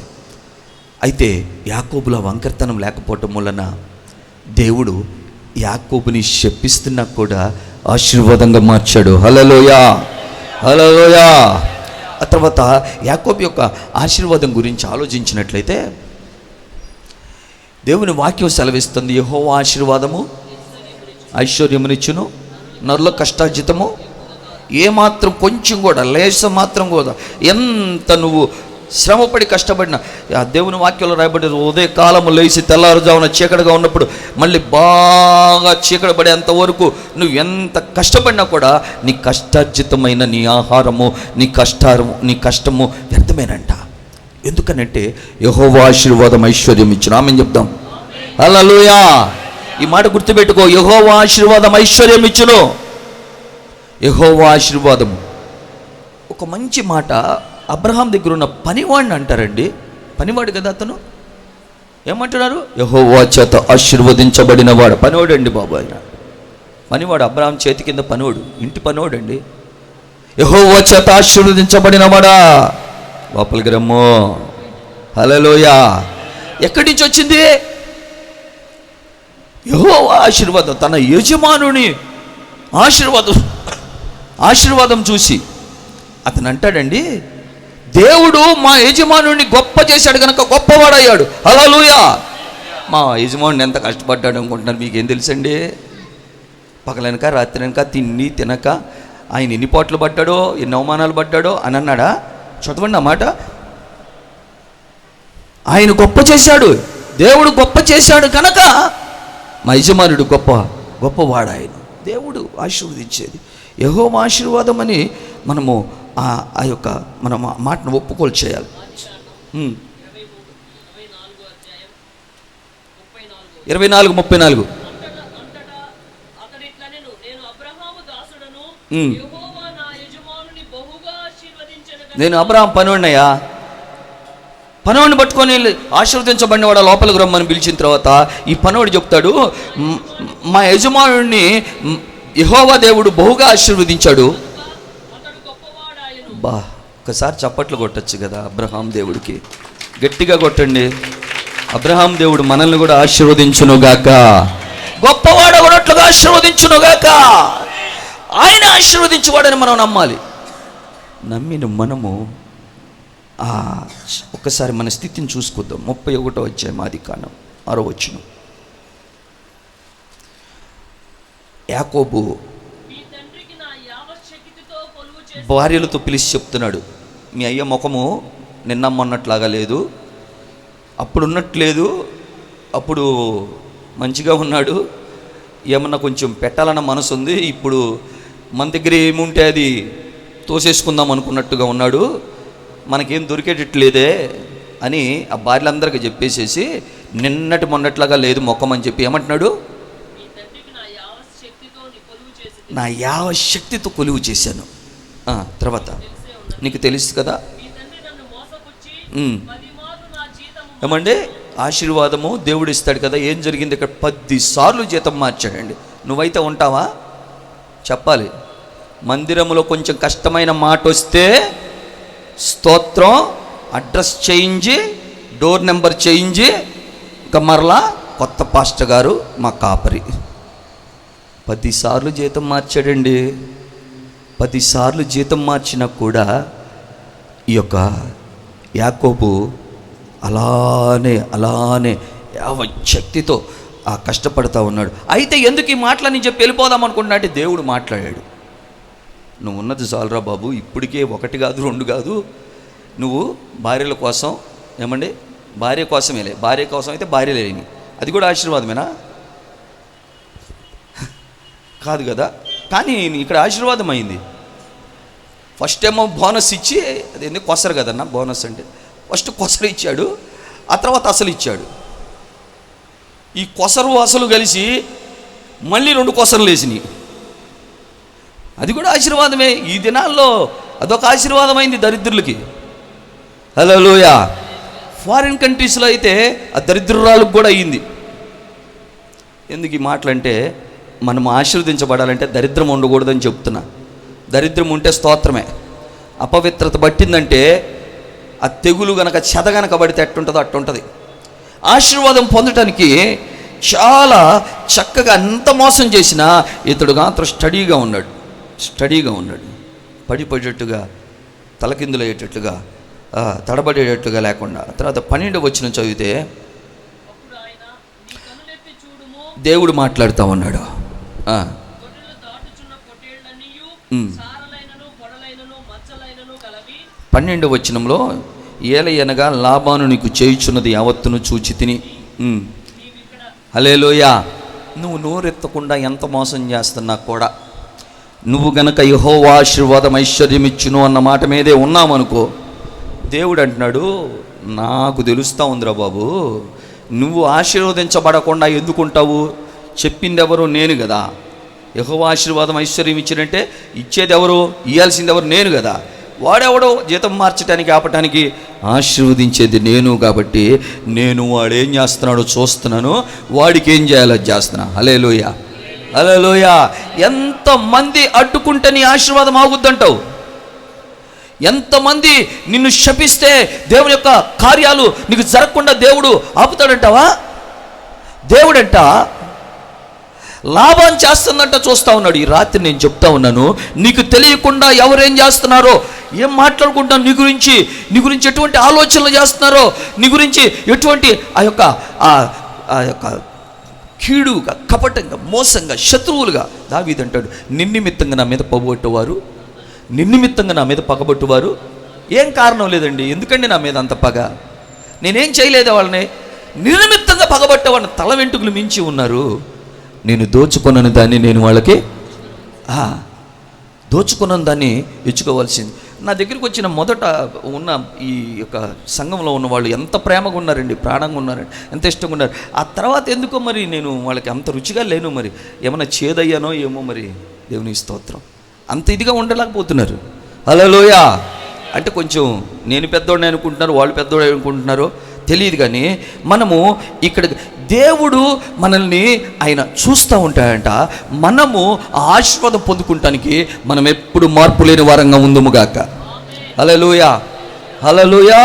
అయితే యాకోబులో వంకర్తనం లేకపోవటం వలన దేవుడు యాకోబుని శపిస్తున్నా కూడా ఆశీర్వాదంగా మార్చాడు. హల్లెలూయా, హల్లెలూయా. ఆ తర్వాత యాకోబు యొక్క ఆశీర్వాదం గురించి ఆలోచించినట్లయితే, దేవుని వాక్యం సెలవిస్తుంది, యెహోవా ఆశీర్వాదము ఐశ్వర్యమునిచ్చును, నరుల కష్టార్జితము ఏమాత్రం కొంచెం కూడా, లేశం మాత్రం కూడా, ఎంత నువ్వు శ్రమపడి కష్టపడిన, దేవుని వాక్యంలో రాయబడి, ఉదయకాలము లేచి తెల్లారుజామున చీకటిగా ఉన్నప్పుడు మళ్ళీ బాగా చీకటి పడేంత వరకు నువ్వు ఎంత కష్టపడినా కూడా నీ కష్టార్జితమైన నీ ఆహారము, నీ కష్టము వ్యర్థమేనంట. ఎందుకనంటే యెహోవా ఆశీర్వాదం ఐశ్వర్యం ఇచ్చును. ఆమేన్ చెప్దాం. హల్లెలూయా. ఈ మాట గుర్తుపెట్టుకో, యెహోవా ఆశీర్వాదం ఐశ్వర్యం ఇచ్చును. యెహోవా ఆశీర్వాదం. ఒక మంచి మాట అబ్రహాం దగ్గర ఉన్న పనివాడిని అంటారండి. పనివాడు కదా అతను. ఏమంటున్నారు? యెహోవా చేత ఆశీర్వదించబడిన వాడు. పనివాడు అండి బాబు ఆయన. పనివాడు, అబ్రహాం చేతి కింద పనివాడు, ఇంటి పనివాడు అండి. యెహోవా చేత ఆశీర్వదించబడిన వాడా, లోపలికి రమ్మో. హల్లెలూయా. ఎక్కడి నుంచి వచ్చింది? యెహోవా ఆశీర్వాదం. తన యజమానుని ఆశీర్వాదం చూసి అతను అంటాడండి, దేవుడు మా యజమానుని గొప్ప చేశాడు కనుక గొప్పవాడయ్యాడు. హల్లెలూయా. మా యజమానుని ఎంత కష్టపడ్డాడు అనుకుంటున్నారు? మీకేం తెలుసండి? పగలనక రాత్రనక తిండి తినక ఆయన ఎన్ని పోట్లు పడ్డాడో, ఎన్ని అవమానాలు పడ్డాడో అని అన్నాడా? చదవండి ఆ మాట. ఆయన గొప్ప చేశాడు, దేవుడు గొప్ప చేశాడు కనుక మా యజమానుడు గొప్పవాడు. ఆయన దేవుడు ఆశీర్వదించేది. యెహోవా ఆశీర్వాదం అని మనము ఆ యొక్క మన మాటను ఒప్పుకోలు చేయాలి. 24:34 నేను అబ్రహాము పనివాడినయ్యా. పనివాడిని పట్టుకొని ఆశీర్వదించబడినవాడు లోపలికి రమ్మని పిలిచిన తర్వాత ఈ పనివాడు చెప్తాడు, మా యజమానుడిని యెహోవా దేవుడు బహుగా ఆశీర్వదించాడు. బా, ఒకసారి చప్పట్లు కొట్టచ్చు కదా అబ్రహాం దేవుడికి. గట్టిగా కొట్టండి. అబ్రహాం దేవుడు మనల్ని కూడా ఆశీర్వదించునుగాక, గొప్పవాడు ఉన్నట్లుగా ఆశీర్వదించునుగాక. ఆయన ఆశీర్వదించువాడని మనం నమ్మాలి. నమ్మిన మనము ఒక్కసారి మన స్థితిని చూసుకుందాం. 31వ అధ్యాయం ఆదికాండం 6వ వచనం. యాకోబు భార్యలతో పిలిచి చెప్తున్నాడు, మీ అయ్య ముఖము నిన్న మొన్నట్లాగా లేదు, అప్పుడు ఉన్నట్లేదు, అప్పుడు మంచిగా ఉన్నాడు, ఏమన్నా కొంచెం పెట్టాలన్న మనసు ఉంది, ఇప్పుడు మన దగ్గర ఏముంటే అది తోసేసుకుందాం అనుకున్నట్టుగా ఉన్నాడు, మనకేం దొరికేటట్లేదే అని ఆ భార్యలందరికీ చెప్పేసేసి నిన్నటి మొన్నట్లాగా లేదు ముఖం అని చెప్పి ఏమంటున్నాడు? నా యావ శక్తితో కొలువు చేశాను. తర్వాత నీకు తెలుసు కదా ఏమండి, ఆశీర్వాదము దేవుడు ఇస్తాడు కదా. ఏం జరిగింది ఇక్కడ? 10 సార్లు జీతం మార్చాడండి. నువ్వైతే ఉంటావా? చెప్పాలి. మందిరంలో కొంచెం కష్టమైన మాట వస్తే స్తోత్రం, address change, door number change, ఇంకా మరలా కొత్త పాస్టర్ గారు మా కాపరి. 10 సార్లు జీతం మార్చాడండి. 10 సార్లు జీతం మార్చినా కూడా ఈ యొక్క యాకోబు అలానే శక్తితో కష్టపడతా ఉన్నాడు. అయితే ఎందుకు ఈ మాటలని చెప్పి వెళ్ళిపోదాం అనుకుంటున్నా అంటే దేవుడు మాట్లాడాడు. నువ్వు ఉన్నది చాలురా బాబు, ఇప్పటికే 1 కాదు 2 కాదు, నువ్వు భార్యల కోసం ఏమండి, భార్య కోసమేలే, భార్య కోసం అయితే భార్య లేని, అది కూడా ఆశీర్వాదమేనా? కాదు కదా. కానీ ఇక్కడ ఆశీర్వాదం అయింది. ఫస్ట్ ఏమో బోనస్ ఇచ్చి, అది ఎందుకు కొసరు కదన్నా బోనస్ అంటే, ఫస్ట్ కొసరు ఇచ్చాడు, ఆ తర్వాత అసలు ఇచ్చాడు. ఈ కొసరు అసలు కలిసి మళ్ళీ 2 కొసరులు వేసినాయి, అది కూడా ఆశీర్వాదమే. ఈ దినాల్లో అదొక ఆశీర్వాదం అయింది దరిద్రులకి. హల్లెలూయా. ఫారిన్ కంట్రీస్లో అయితే ఆ దరిద్రురాలకు కూడా అయ్యింది. ఎందుకు ఈ మాటలంటే, మనం ఆశీర్వదించబడాలంటే దరిద్రం ఉండకూడదని చెప్తున్నా. దరిద్రం ఉంటే స్తోత్రమే. అపవిత్రత పట్టిందంటే ఆ తెగులు గనక చెద గనక పడితే ఎట్టుంటుందో అట్టుంటుంది. ఆశీర్వాదం పొందటానికి చాలా చక్కగా అంత మోసం చేసినా ఇతడు మాత్రం స్టడీగా ఉన్నాడు. పడిపోయేటట్టుగా, తలకిందులయ్యేటట్లుగా, తడబడేటట్లుగా లేకుండా. తర్వాత 12వ వచనం చదివితే దేవుడు మాట్లాడుతూ ఉన్నాడు. 12వ వచనంలో, ఏలయనగా లాబాను నీకు చేయుచున్నది యావత్తును చూచి తిని. హల్లెలూయా. నువ్వు నోరెత్తకుండా ఎంత మోసం చేస్తున్నా కూడా, నువ్వు గనక యెహోవా ఆశీర్వాదం ఐశ్వర్యం ఇచ్చును అన్న మాట మీదే ఉన్నామనుకో, దేవుడు అంటున్నాడు, నాకు తెలుస్తూ ఉందిరా బాబు, నువ్వు ఆశీర్వదించబడకుండా ఎందుకుంటావు? చెప్పింది ఎవరు? నేను కదా. యెహోవా ఆశీర్వాదం ఐశ్వర్యం ఇచ్చినంటే ఇచ్చేది ఎవరు? ఇవ్వాల్సింది ఎవరు? నేను కదా. వాడెవడో జీతం మార్చడానికి ఆపటానికి, ఆశీర్వదించేది నేను కాబట్టి నేను వాడేం చేస్తున్నాడో చూస్తున్నాను, వాడికి ఏం చేయాలో చేస్తున్నా. హల్లెలూయా, హల్లెలూయా. ఎంతమంది అడ్డుకుంటే నీ ఆశీర్వాదం ఆగుద్దంటావు? ఎంతమంది నిన్ను శపిస్తే దేవుని యొక్క కార్యాలు నీకు జరగకుండా దేవుడు ఆపుతాడంటావా? దేవుడంట లాభం చేస్తుందంట చూస్తూ ఉన్నాడు. ఈ రాత్రి నేను చెప్తా ఉన్నాను, నీకు తెలియకుండా ఎవరేం చేస్తున్నారో, ఏం మాట్లాడుకుంటున్నావు, నీ గురించి ఎటువంటి ఆలోచనలు చేస్తున్నారో, నీ గురించి ఎటువంటి ఆ యొక్క కీడుగా, కపటంగా, మోసంగా, శత్రువులుగా. దావీదంటాడు, నిన్నిమిత్తంగా నా మీద పగబట్టువారు, నిన్నిమిత్తంగా నా మీద పగబట్టువారు. ఏం కారణం లేదండి, ఎందుకండి నా మీద అంత పగ? నేనేం చేయలేదు వాళ్ళని. నిర్నిమిత్తంగా పగబట్టే వాళ్ళని తల వెంట్రుకలు మించి ఉన్నారు. నేను దోచుకున్న దాన్ని నేను వాళ్ళకి దోచుకున్న దాన్ని ఇచ్చుకోవాల్సింది. నా దగ్గరికి వచ్చిన మొదట ఉన్న ఈ యొక్క సంఘంలో ఉన్న వాళ్ళు ఎంత ప్రేమగా ఉన్నారండి, ప్రాణంగా ఉన్నారండి, ఎంత ఇష్టంగా ఉన్నారు. ఆ తర్వాత ఎందుకో మరి నేను వాళ్ళకి అంత రుచిగా లేను, మరి ఏమన్నా చేదయ్యానో ఏమో, మరి దేవుని స్తోత్రం, అంత ఇదిగా ఉండలేకపోతున్నారు. హల్లెలూయా. అంటే కొంచెం నేను పెద్దోడిని అనుకుంటున్నారు, వాళ్ళు పెద్దోడు అనుకుంటున్నారో తెలియదు. కానీ మనము ఇక్కడ దేవుడు మనల్ని ఆయన చూస్తూ ఉంటాయంట. మనము ఆశీర్వాదం పొందుకుంటానికి మనం ఎప్పుడు మార్పు లేని వారంగా ఉందుముగాక. హల్లెలూయా, హల్లెలూయా.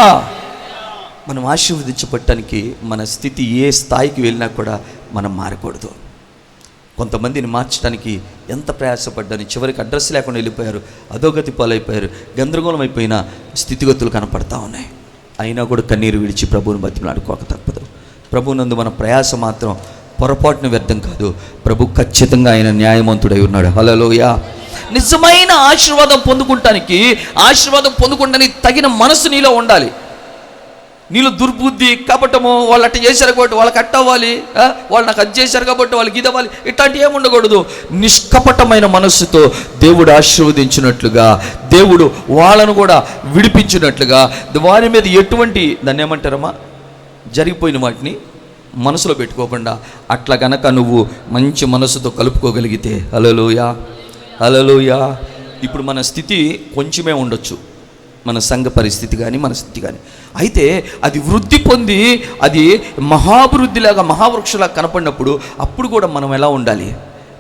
మనం ఆశీర్వదించబడటానికి మన స్థితి ఏ స్థాయికి వెళ్ళినా కూడా మనం మారకూడదు. కొంతమందిని మార్చడానికి ఎంత ప్రయాసపడ్డాని చివరికి అడ్రస్ లేకుండా వెళ్ళిపోయారు, అధోగతి పాలైపోయారు, గందరగోళం అయిపోయిన స్థితిగతులు కనపడతా ఉన్నాయి. అయినా కూడా కన్నీరు విడిచి ప్రభువుని బతిమలాడుకోక తప్పదు. ప్రభువునందు మన ప్రయాస మాత్రం పొరపాటున వ్యర్థం కాదు. ప్రభు ఖచ్చితంగా ఆయన న్యాయవంతుడై ఉన్నాడు. హల్లెలూయా. నిజమైన ఆశీర్వాదం పొందుకుంటానికి తగిన మనసు నీలో ఉండాలి. నీళ్ళు దుర్బుద్ధి, కపటము, వాళ్ళు అట్ట చేశారు కాబట్టి వాళ్ళకి అట్ట అవ్వాలి, వాళ్ళు నాకు అది చేశారు కాబట్టి వాళ్ళకి ఇది అవ్వాలి, ఇట్లాంటివి ఏమి ఉండకూడదు. నిష్కపటమైన మనస్సుతో దేవుడు ఆశీర్వదించినట్లుగా, దేవుడు వాళ్ళను కూడా విడిపించినట్లుగా, వారి మీద ఎటువంటి దాన్ని ఏమంటారమ్మా, జరిగిపోయిన వాటిని మనసులో పెట్టుకోకుండా అట్లా కనుక నువ్వు మంచి మనసుతో కలుపుకోగలిగితే, హల్లెలూయా, హల్లెలూయా. ఇప్పుడు మన స్థితి కొంచెమే ఉండొచ్చు, మన సంఘ పరిస్థితి కానీ మన స్థితి కానీ. అయితే అది వృద్ధి పొంది అది మహాభివృద్ధిలాగా, మహావృక్షలాగా కనపడినప్పుడు అప్పుడు కూడా మనం ఎలా ఉండాలి?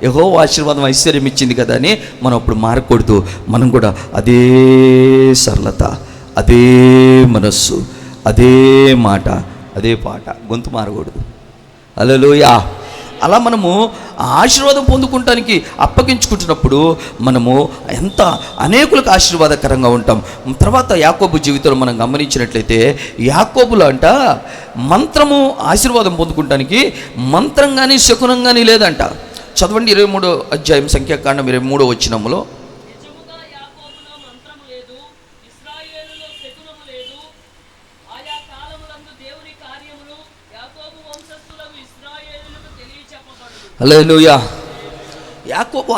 యెహోవా ఆశీర్వాదం ఐశ్వర్యం ఇచ్చింది కదా అని మనం అప్పుడు మారకూడదు. మనం కూడా అదే సరళత, అదే మనస్సు, అదే మాట, అదే పాట, గొంతు మారకూడదు. హల్లెలూయా. అలా మనము ఆశీర్వాదం పొందుకుంటానికి అప్పగించుకుంటున్నప్పుడు మనము ఎంత అనేకులకు ఆశీర్వాదకరంగా ఉంటాం. తర్వాత యాకోబు జీవితంలో మనం గమనించినట్లయితే, యాకోబులో అంట మంత్రము ఆశీర్వాదం పొందుకుంటానికి మంత్రం కానీ శకునం కానీ లేదంట. చదవండి 23వ అధ్యాయం సంఖ్యాకాండం 23వ వచనంలో. హల్లెలూయా. యాకోబు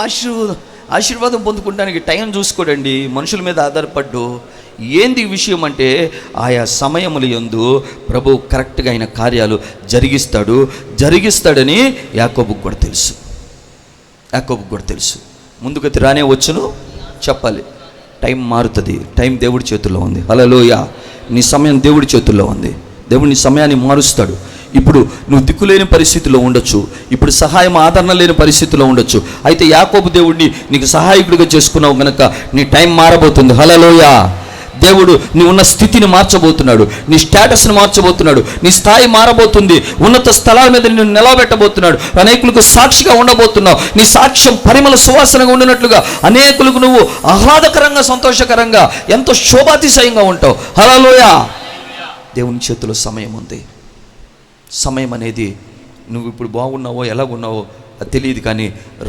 ఆశీర్వాదం పొందుకుంటానికి టైం చూసుకోడండి, మనుషుల మీద ఆధారపడ్డు. ఏంది విషయం అంటే, ఆయా సమయముల యందు ప్రభు కరెక్ట్గా అయిన కార్యాలు జరిగిస్తాడని యాకోబుకు కూడా తెలుసు. ముందుకు రానే వచ్చును చెప్పాలి. టైం మారుతుంది, టైం దేవుడి చేతుల్లో ఉంది. హల్లెలూయా. నీ సమయం దేవుడి చేతుల్లో ఉంది. దేవుడు నీ సమయాన్ని మారుస్తాడు. ఇప్పుడు నువ్వు దిక్కులేని పరిస్థితిలో ఉండొచ్చు, ఇప్పుడు సహాయం ఆదరణ లేని పరిస్థితిలో ఉండొచ్చు. అయితే యాకోబు దేవుడిని నీకు సహాయకుడిగా చేసుకున్నావు కనుక నీ టైం మారబోతుంది. హల్లెలూయా. దేవుడు నీ ఉన్న స్థితిని మార్చబోతున్నాడు, నీ స్టేటస్ని మార్చబోతున్నాడు, నీ స్థాయి మారబోతుంది, ఉన్నత స్థలాల మీద నిన్ను నిలబెట్టబోతున్నాడు, అనేకులకు సాక్షిగా ఉండబోతున్నావు. నీ సాక్ష్యం పరిమళ సువాసనగా ఉండినట్లుగా అనేకులకు నువ్వు ఆహ్లాదకరంగా, సంతోషకరంగా, ఎంతో శోభాతిశయంగా ఉంటావు. హల్లెలూయా. దేవుని చేతిలో సమయం ఉంది. సమయం అనేది నువ్వు ఇప్పుడు బాగున్నావో ఎలాగున్నావో అది తెలియదు, కానీ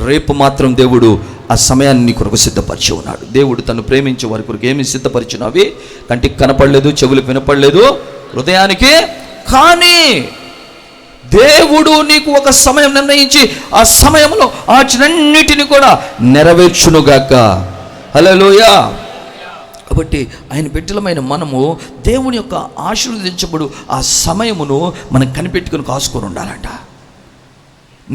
రేపు మాత్రం దేవుడు ఆ సమయాన్ని నీ కొరకు సిద్ధపరిచి ఉన్నాడు. దేవుడు తను ప్రేమించే వారి కొరకు ఏమి సిద్ధపరిచినవి కంటికి కనపడలేదు, చెవులకు వినపడలేదు, హృదయానికి. కానీ దేవుడు నీకు ఒక సమయం నిర్ణయించి ఆ సమయంలో వాటినన్నిటిని కూడా నెరవేర్చునుగాక. హల్లెలూయా. కాబట్టి ఆయన బిడ్డలమైన మనము దేవుని యొక్క ఆశీర్వదించబడు ఆ సమయమును మనం కనిపెట్టుకుని కాసుకొని ఉండాలంట.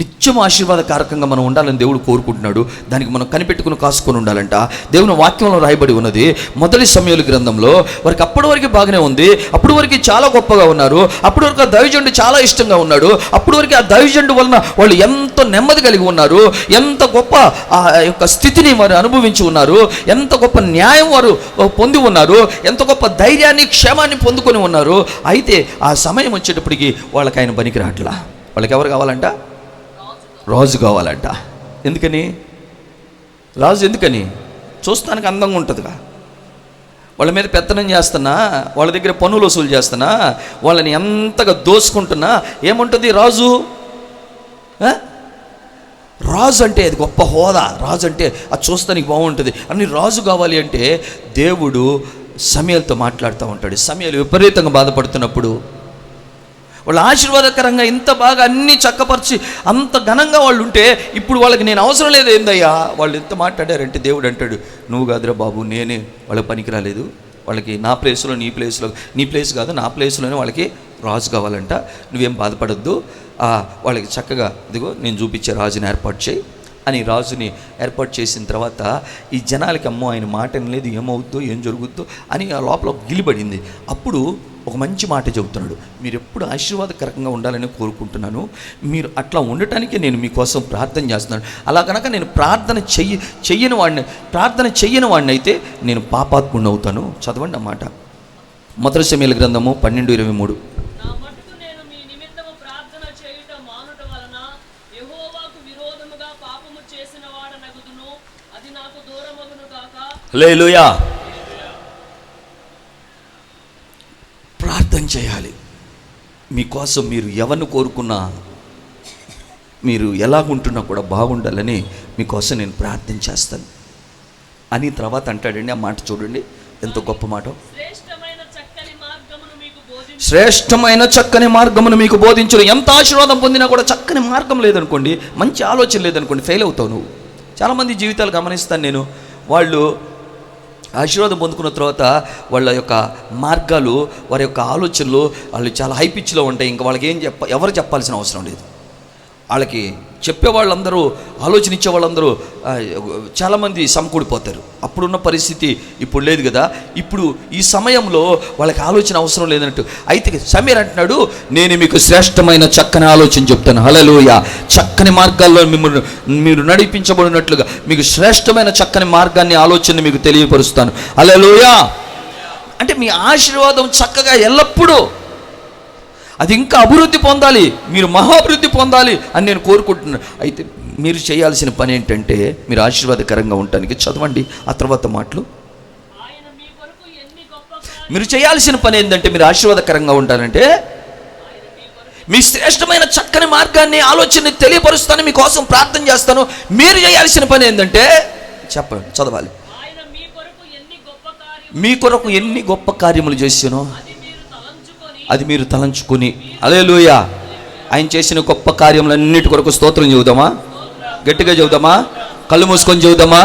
నిత్యం ఆశీర్వాదకారకంగా మనం ఉండాలని దేవుడు కోరుకుంటున్నాడు. దానికి మనం కనిపెట్టుకుని కాసుకొని ఉండాలంట. దేవుని వాక్యంలో రాయబడి ఉన్నది మొదటి సమూయేలు గ్రంథంలో. వారికి అప్పటి వరకు బాగానే ఉంది, అప్పటి వరకు చాలా గొప్పగా ఉన్నారు, అప్పటి వరకు ఆ దైవజనుడు చాలా ఇష్టంగా ఉన్నాడు, అప్పటి వరకు ఆ దైవజనుడు వలన వాళ్ళు ఎంతో నెమ్మది కలిగి ఉన్నారు, ఎంత గొప్ప ఆ యొక్క స్థితిని వారు అనుభవించి ఉన్నారు, ఎంత గొప్ప న్యాయం వారు పొంది ఉన్నారు, ఎంత గొప్ప ధైర్యాన్ని క్షేమాన్ని పొందుకొని ఉన్నారు. అయితే ఆ సమయం వచ్చేటప్పటికి వాళ్ళకి ఆయన పనికి రావట్లా. వాళ్ళకి ఎవరు కావాలంట? రాజు కావాలంట. ఎందుకని రాజు? ఎందుకని? చూస్తానికి అందంగా ఉంటుందిగా, వాళ్ళ మీద పెత్తనం చేస్తున్నా, వాళ్ళ దగ్గర పన్నులు వసూలు చేస్తున్నా, వాళ్ళని ఎంతగా దోసుకుంటున్నా ఏముంటుంది? రాజు. రాజు అంటే అది గొప్ప హోదా. రాజు అంటే అది చూస్తానికి బాగుంటుంది. అన్ని రాజు కావాలి అంటే దేవుడు సమూయేలుతో మాట్లాడుతూ ఉంటాడు. సమూయేలు విపరీతంగా బాధపడుతున్నప్పుడు, వాళ్ళు ఆశీర్వాదకరంగా ఇంత బాగా అన్నీ చక్కపరిచి అంత ఘనంగా వాళ్ళు ఉంటే, ఇప్పుడు వాళ్ళకి నేను అవసరం లేదు ఏందయ్యా. వాళ్ళు ఎంత మాట్లాడారంటే దేవుడు అంటాడు, నువ్వు కాదురా బాబు, నేనే వాళ్ళకి పనికి రాలేదు, వాళ్ళకి నా ప్లేస్లో నీ ప్లేస్ కాదు, నా ప్లేస్లోనే వాళ్ళకి రాజు కావాలంట. నువ్వేం బాధపడద్దు, వాళ్ళకి చక్కగా ఇదిగో నేను చూపించే రాజుని ఏర్పాటు చేయి అని రాజుని ఏర్పాటు చేసిన తర్వాత ఈ జనాలకి అమ్మో ఆయన మాట లేదు, ఏమవుద్దో ఏం జరుగుద్దో అని ఆ లోపల గిలిపడింది. అప్పుడు ఒక మంచి మాట చెబుతున్నాడు, మీరు ఎప్పుడు ఆశీర్వాదకరంగా ఉండాలని కోరుకుంటున్నాను, మీరు అట్లా ఉండటానికి నేను మీకోసం ప్రార్థన చేస్తున్నాను. అలా కనుక నేను ప్రార్థన చెయ్యని వాడిని అయితే నేను పాపాత్ముడిని అవుతాను. చదవండి అన్నమాట. మొదటి సమూయేలు గ్రంథము 12:23. హల్లెలూయా. ప్రార్థన చేయాలి. మీకోసం మీరు ఎవరిని కోరుకున్నా, మీరు ఎలాగుంటున్నా కూడా బాగుండాలని మీకోసం నేను ప్రార్థన చేస్తాను అని తర్వాత అంటాడండి. ఆ మాట చూడండి ఎంత గొప్ప మాట. శ్రేష్టమైన చక్కని మార్గమును మీకు బోధించును. ఎంత ఆశీర్వాదం పొందినా కూడా చక్కని మార్గం లేదనుకోండి, మంచి ఆలోచన లేదనుకోండి, ఫెయిల్ అవుతావు నువ్వు. చాలామంది జీవితాలు గమనిస్తాను నేను, వాళ్ళు ఆశీర్వాదం పొందుకున్న తర్వాత వాళ్ళ యొక్క మార్గాలు, వారి యొక్క ఆలోచనలు వాళ్ళు చాలా హై పిచ్లో ఉంటాయి. ఇంకా వాళ్ళకి ఎవరు చెప్పాల్సిన అవసరం లేదు. వాళ్ళకి చెప్పేవాళ్ళందరూ, ఆలోచన ఇచ్చే వాళ్ళందరూ చాలామంది సమకూడిపోతారు. అప్పుడున్న పరిస్థితి ఇప్పుడు లేదు కదా. ఇప్పుడు ఈ సమయంలో వాళ్ళకి ఆలోచన అవసరం లేదన్నట్టు. అయితే సమూయేలు అంటున్నాడు, నేను మీకు శ్రేష్టమైన చక్కని ఆలోచన చెప్తాను. హల్లెలూయా. చక్కని మార్గాల్లో మీరు నడిపించబడినట్లుగా మీకు శ్రేష్టమైన చక్కని మార్గాన్ని, ఆలోచనని మీకు తెలియపరుస్తాను. హల్లెలూయా. అంటే మీ ఆశీర్వాదం చక్కగా ఎల్లప్పుడూ అది ఇంకా అభివృద్ధి పొందాలి, మీరు మహాభివృద్ధి పొందాలి అని నేను కోరుకుంటున్నాను. అయితే మీరు చేయాల్సిన పని ఏంటంటే మీరు ఆశీర్వాదకరంగా ఉండటానికి చదవండి ఆ తర్వాత మాటలు. మీరు చేయాల్సిన పని ఏంటంటే మీరు ఆశీర్వాదకరంగా ఉంటానంటే మీ శ్రేష్టమైన చక్కని మార్గాన్ని ఆలోచనని తెలియపరుస్తాను, మీకోసం ప్రార్థన చేస్తాను. మీరు చేయాల్సిన పని ఏంటంటే చెప్పండి, చదవాలి. మీ కొరకు ఎన్ని గొప్ప కార్యములు చేసానో అది మీరు తలంచుకొని, హల్లెలూయా, ఆయన చేసిన గొప్ప కార్యములన్నిటి కొరకు స్తోత్రం చెబుదామా? గట్టిగా చెబుదామా? కళ్ళు మూసుకొని చెబుదామా?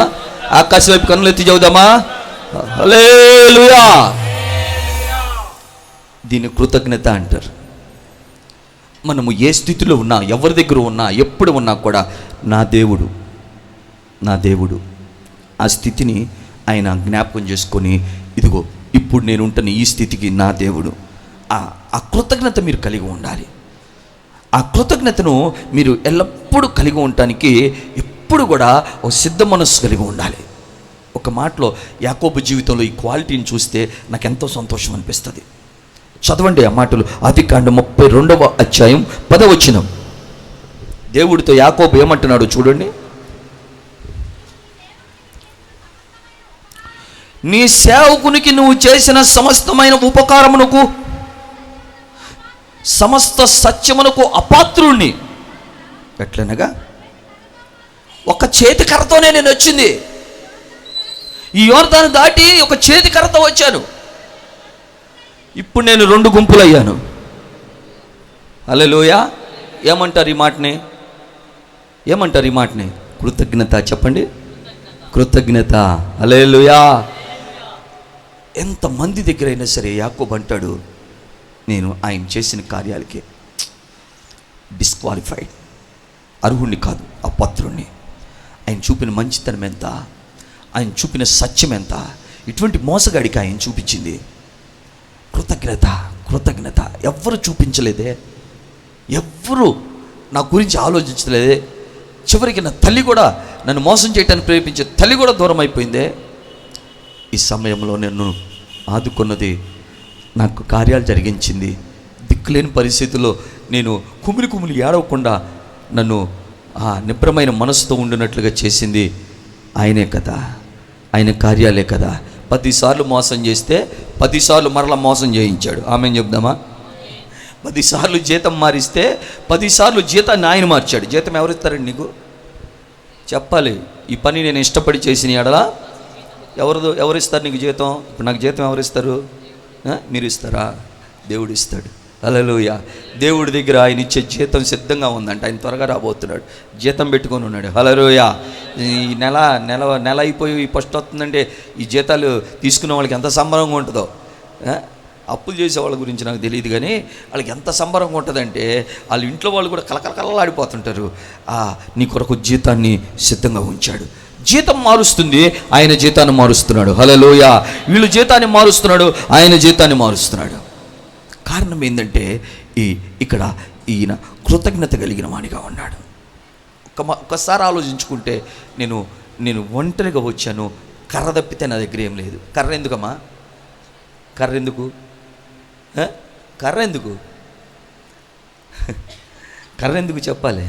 ఆకాశం వైపు కన్నులు ఎత్తి చెబుదామా? హల్లెలూయా. దీన్ని కృతజ్ఞత అంటారు. మనము ఏ స్థితిలో ఉన్నా, ఎవరి దగ్గర ఉన్నా, ఎప్పుడు ఉన్నా కూడా నా దేవుడు ఆ స్థితిని ఆయన జ్ఞాపకం చేసుకొని, ఇదిగో ఇప్పుడు నేను ఉంటున్న ఈ స్థితికి నా దేవుడు. ఆ కృతజ్ఞత మీరు కలిగి ఉండాలి. ఆ కృతజ్ఞతను మీరు ఎల్లప్పుడూ కలిగి ఉండటానికి ఎప్పుడు కూడా ఒక సిద్ధ మనస్సు కలిగి ఉండాలి. ఒక మాటలో యాకోబు జీవితంలో ఈ క్వాలిటీని చూస్తే నాకు ఎంతో సంతోషం అనిపిస్తుంది. చదవండి ఆ మాటలు. ఆదికాండం 32వ అధ్యాయం 10వ వచనం. దేవుడితో యాకోబు ఏమంటున్నాడు చూడండి. నీ సేవకునికి నువ్వు చేసిన సమస్తమైన ఉపకారమునకు, సమస్త సత్యమునకు అపాత్రుణ్ణి. ఎట్లనగా ఒక చేతి కర్రతోనే నేను వచ్చింది. ఈ యోర్దాను దాటి ఒక చేతి కర్రతో వచ్చాను. ఇప్పుడు నేను 2 గుంపులయ్యాను. హల్లెలూయా. ఏమంటారు ఈ మాటని? ఏమంటారు ఈ మాటని? కృతజ్ఞత. చెప్పండి, కృతజ్ఞత. హల్లెలూయా. ఎంతమంది దగ్గర అయినా సరే యాకోబు అంటాడు, నేను ఆయన చేసిన కార్యాలకి డిస్క్వాలిఫైడ్, అర్హుణ్ణి కాదు, అపాత్రుణ్ణి. ఆయన చూపిన మంచితనం ఎంత, ఆయన చూపిన సత్యం ఎంత, ఇటువంటి మోసగాడికి ఆయన చూపించింది కృతజ్ఞత. కృతజ్ఞత ఎవ్వరు చూపించలేదే, ఎవ్వరు నా గురించి ఆలోచించలేదే. చివరికి నా తల్లి కూడా, నన్ను మోసం చేయడానికి ప్రేరేపించే తల్లి కూడా దూరం అయిపోయిందే. ఈ సమయంలో నన్ను ఆదుకున్నది, నాకు కార్యాలు జరిగించింది. దిక్కులేని పరిస్థితుల్లో నేను కుమిలి ఏడవకుండా నన్ను ఆ నిబ్రమైన మనసుతో ఉండినట్లుగా చేసింది ఆయనే కదా, ఆయన కార్యాలే కదా. 10 సార్లు మోసం చేస్తే 10 సార్లు మరలా మోసం చేయించాడు. ఆమె చెప్దామా? 10 సార్లు జీతం మారిస్తే 10 సార్లు జీతాన్ని ఆయన మార్చాడు. జీతం ఎవరిస్తారండి నీకు? చెప్పాలి. ఈ పని నేను ఇష్టపడి చేసిన ఎడలా ఎవరిస్తారు నీకు జీతం? ఇప్పుడు నాకు జీతం ఎవరిస్తారు? మీరు ఇస్తారా? దేవుడు ఇస్తాడు. హల్లెలూయా. దేవుడి దగ్గర ఆయన ఇచ్చే జీతం సిద్ధంగా ఉందంట. ఆయన త్వరగా రాబోతున్నాడు. జీతం పెట్టుకొని ఉన్నాడు. హల్లెలూయా. ఈ నెల అయిపోయి ఫస్ట్ వస్తుందంటే ఈ జీతాలు తీసుకునే వాళ్ళకి ఎంత సంబరంగా ఉంటుందో. అప్పులు చేసే వాళ్ళ గురించి నాకు తెలియదు, కానీ వాళ్ళకి ఎంత సంబరంగా ఉంటుందంటే వాళ్ళ ఇంట్లో వాళ్ళు కూడా కలకలలాడిపోతుంటారు. నీ కొరకు జీతాన్ని సిద్ధంగా ఉంచాడు. జీతం మారుస్తుంది, ఆయన జీతాన్ని మారుస్తున్నాడు. హల్లెలూయా. వీళ్ళు జీతాన్ని మారుస్తున్నాడు, ఆయన జీతాన్ని మారుస్తున్నాడు. కారణం ఏంటంటే ఇక్కడ ఈయన కృతజ్ఞత కలిగిన వాడిగా ఉన్నాడు. ఒక్కసారి ఆలోచించుకుంటే నేను ఒంటరిగా వచ్చాను, కర్ర తప్పితే నా దగ్గర ఏం లేదు. కర్ర ఎందుకమ్మా? కర్ర ఎందుకు? కర్ర ఎందుకు? కర్ర ఎందుకు చెప్పాలి?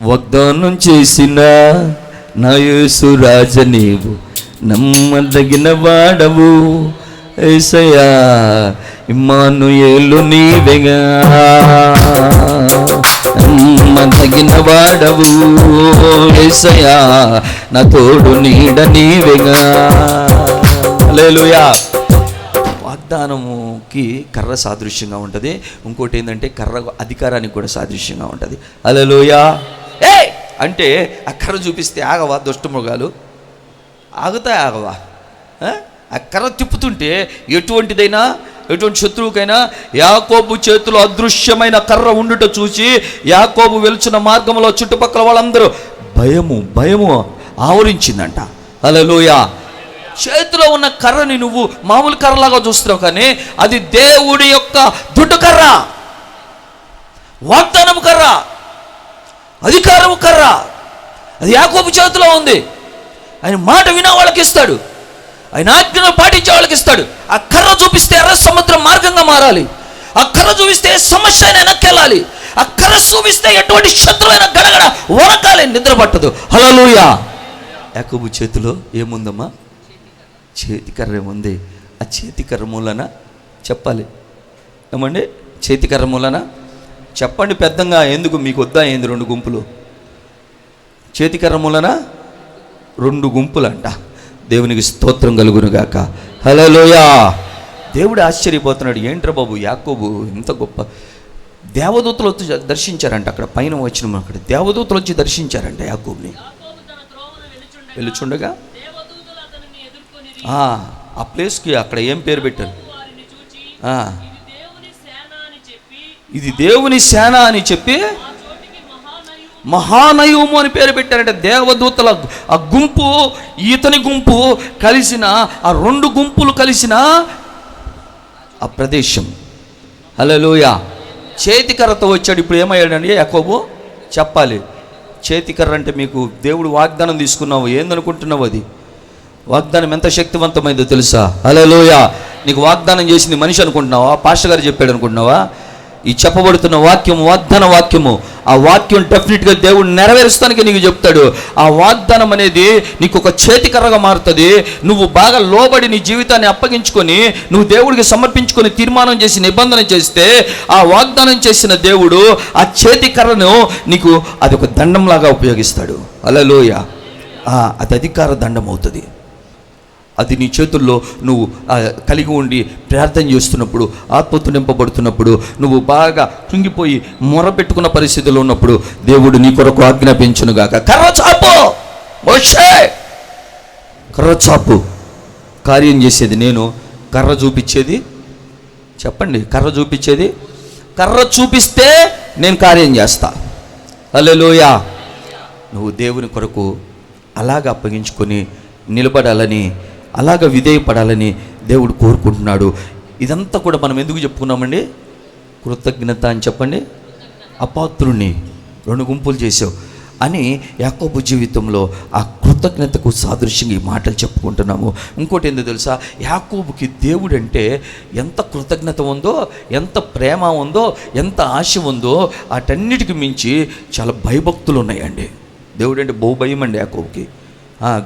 వాగ్దానం చేసిన నా యేసు రాజ, నీవు నమ్మదగిన వాడవు యేసయ్యా, ఇమ్మానుయేలు నీవేగా, నమ్మదగిన వాడవు యేసయ్యా, నా తోడు నీడ నీవేగా. హల్లెలూయా. వాగ్దానముకి కర్ర సాదృశ్యంగా ఉంటుంది. ఇంకోటి ఏంటంటే కర్ర అధికారానికి కూడా సాదృశ్యంగా ఉంటుంది. హల్లెలూయా. అంటే ఆ కర్ర చూపిస్తే ఆగవా దుష్టమృగాలు? ఆగుతాయి? ఆగవా? ఆ కర్ర తిప్పుతుంటే ఎటువంటి శత్రువుకైనా యాకోబు చేతిలో అదృశ్యమైన కర్ర ఉండుట చూసి యాకోబు వెలుచున్న మార్గంలో చుట్టుపక్కల వాళ్ళందరూ భయము ఆవరించిందంట. హల్లెలూయా. చేతిలో ఉన్న కర్రని నువ్వు మామూలు కర్రలాగా చూస్తున్నావు, కానీ అది దేవుడి యొక్క దుడ్డు కర్ర, వాగ్దానం కర్ర, అధికారము కర్ర. అది యాకోబు చేతిలో ఉంది. ఆయన మాట వినే వాళ్ళకి ఇస్తాడు, ఆయన ఆజ్ఞను పాటించే వాళ్ళకి ఇస్తాడు. ఆ కర్ర చూపిస్తే ఎర్ర సముద్రం మార్గంగా మారాలి. ఆ కర్ర చూపిస్తే ఏ సమస్య అయినా వెనక్కెళ్ళాలి. ఆ కర్ర చూపిస్తే ఎటువంటి శత్రువైనా గడగడ వరకాలి, నిద్ర పట్టదు. హల్లెలూయా. యాకోబు చేతిలో ఏముందమ్మా? చేతికర్ర ఉంది. ఆ చేతికర్ర మూలన చెప్పాలి. ఏమండి? చేతికర్ర మూలన చెప్పండి పెద్దంగా. ఎందుకు మీకు వద్దా ఏంది 2 గుంపులు? చేతికర్ర మూలన 2 గుంపులు అంట. దేవునికి స్తోత్రం కలుగునుగాక. హల్లెలూయా. దేవుడు ఆశ్చర్యపోతున్నాడు. ఏంట్రా బాబు యాకోబు ఇంత గొప్ప. దేవదూతలు వచ్చి దర్శించారంట. అక్కడ పైన వచ్చిన అక్కడ దేవదూతలు వచ్చి దర్శించారంట యాకోబుని. వెళ్ళుచుండగా ఆ ప్లేస్కి అక్కడ ఏం పేరు పెట్టారు? ఇది దేవుని సేన అని చెప్పి మహానయుము అని పేరు పెట్టారంటే దేవదూతల ఆ గుంపు ఈతని గుంపు కలిసిన ఆ 2 గుంపులు కలిసిన ఆ ప్రదేశం. హల్లెలూయా. చేతికర్రతో వచ్చాడు. ఇప్పుడు ఏమయ్యాడండి యాకోబు? చెప్పాలి. చేతికర్ర అంటే మీకు దేవుడు వాగ్దానం తీసుకున్నావు. ఏందనుకుంటున్నావు? అది వాగ్దానం ఎంత శక్తివంతమైందో తెలుసా? హల్లెలూయా. నీకు వాగ్దానం చేసింది మనిషి అనుకుంటున్నావా? పాస్టర్ గారు చెప్పాడు అనుకుంటున్నావా? ఈ చెప్పబడుతున్న వాక్యం వాగ్దాన వాక్యము. ఆ వాక్యం డెఫినెట్గా దేవుడు నెరవేరుస్తానికి నీకు చెప్తాడు. ఆ వాగ్దానం అనేది నీకు ఒక చేతికర్రగా మారుతుంది. నువ్వు బాగా లోబడి నీ జీవితాన్ని అప్పగించుకొని నువ్వు దేవుడికి సమర్పించుకొని తీర్మానం చేసి నిబంధన చేస్తే ఆ వాగ్దానం చేసిన దేవుడు ఆ చేతికర్రను నీకు అది ఒక దండంలాగా ఉపయోగిస్తాడు. హల్లెలూయా. అది అధికార దండం అవుతుంది. అది నీ చేతుల్లో నువ్వు కలిగి ఉండి ప్రార్థన చేస్తున్నప్పుడు, ఆత్మతో నింపబడుతున్నప్పుడు, నువ్వు బాగా కుంగిపోయి మొరపెట్టుకున్న పరిస్థితుల్లో ఉన్నప్పుడు దేవుడు నీ కొరకు ఆజ్ఞాపించునుగాక. కర్ర చాపు మోషే, కర్ర చాపు. కార్యం చేసేది నేను, కర్ర చూపించేది చెప్పండి. కర్ర చూపించేది, కర్ర చూపిస్తే నేను కార్యం చేస్తా. హల్లెలూయా. నువ్వు దేవుని కొరకు అలాగ అప్పగించుకొని నిలబడాలని, అలాగ విధేయపడాలని దేవుడు కోరుకుంటున్నాడు. ఇదంతా కూడా మనం ఎందుకు చెప్పుకున్నామండి? కృతజ్ఞత అని చెప్పండి. అపాత్రుణ్ణి 2 గుంపులు చేసావు అని యాకోబు జీవితంలో ఆ కృతజ్ఞతకు సాదృశ్యంగా ఈ మాటలు చెప్పుకుంటున్నాము. ఇంకోటి ఏందో తెలుసా? యాకోబుకి దేవుడు అంటే ఎంత కృతజ్ఞత ఉందో, ఎంత ప్రేమ ఉందో, ఎంత ఆశ ఉందో, వాటన్నిటికి మించి చాలా భయభక్తులు ఉన్నాయండి. దేవుడు అంటే బహుభయం అండి యాకోబుకి.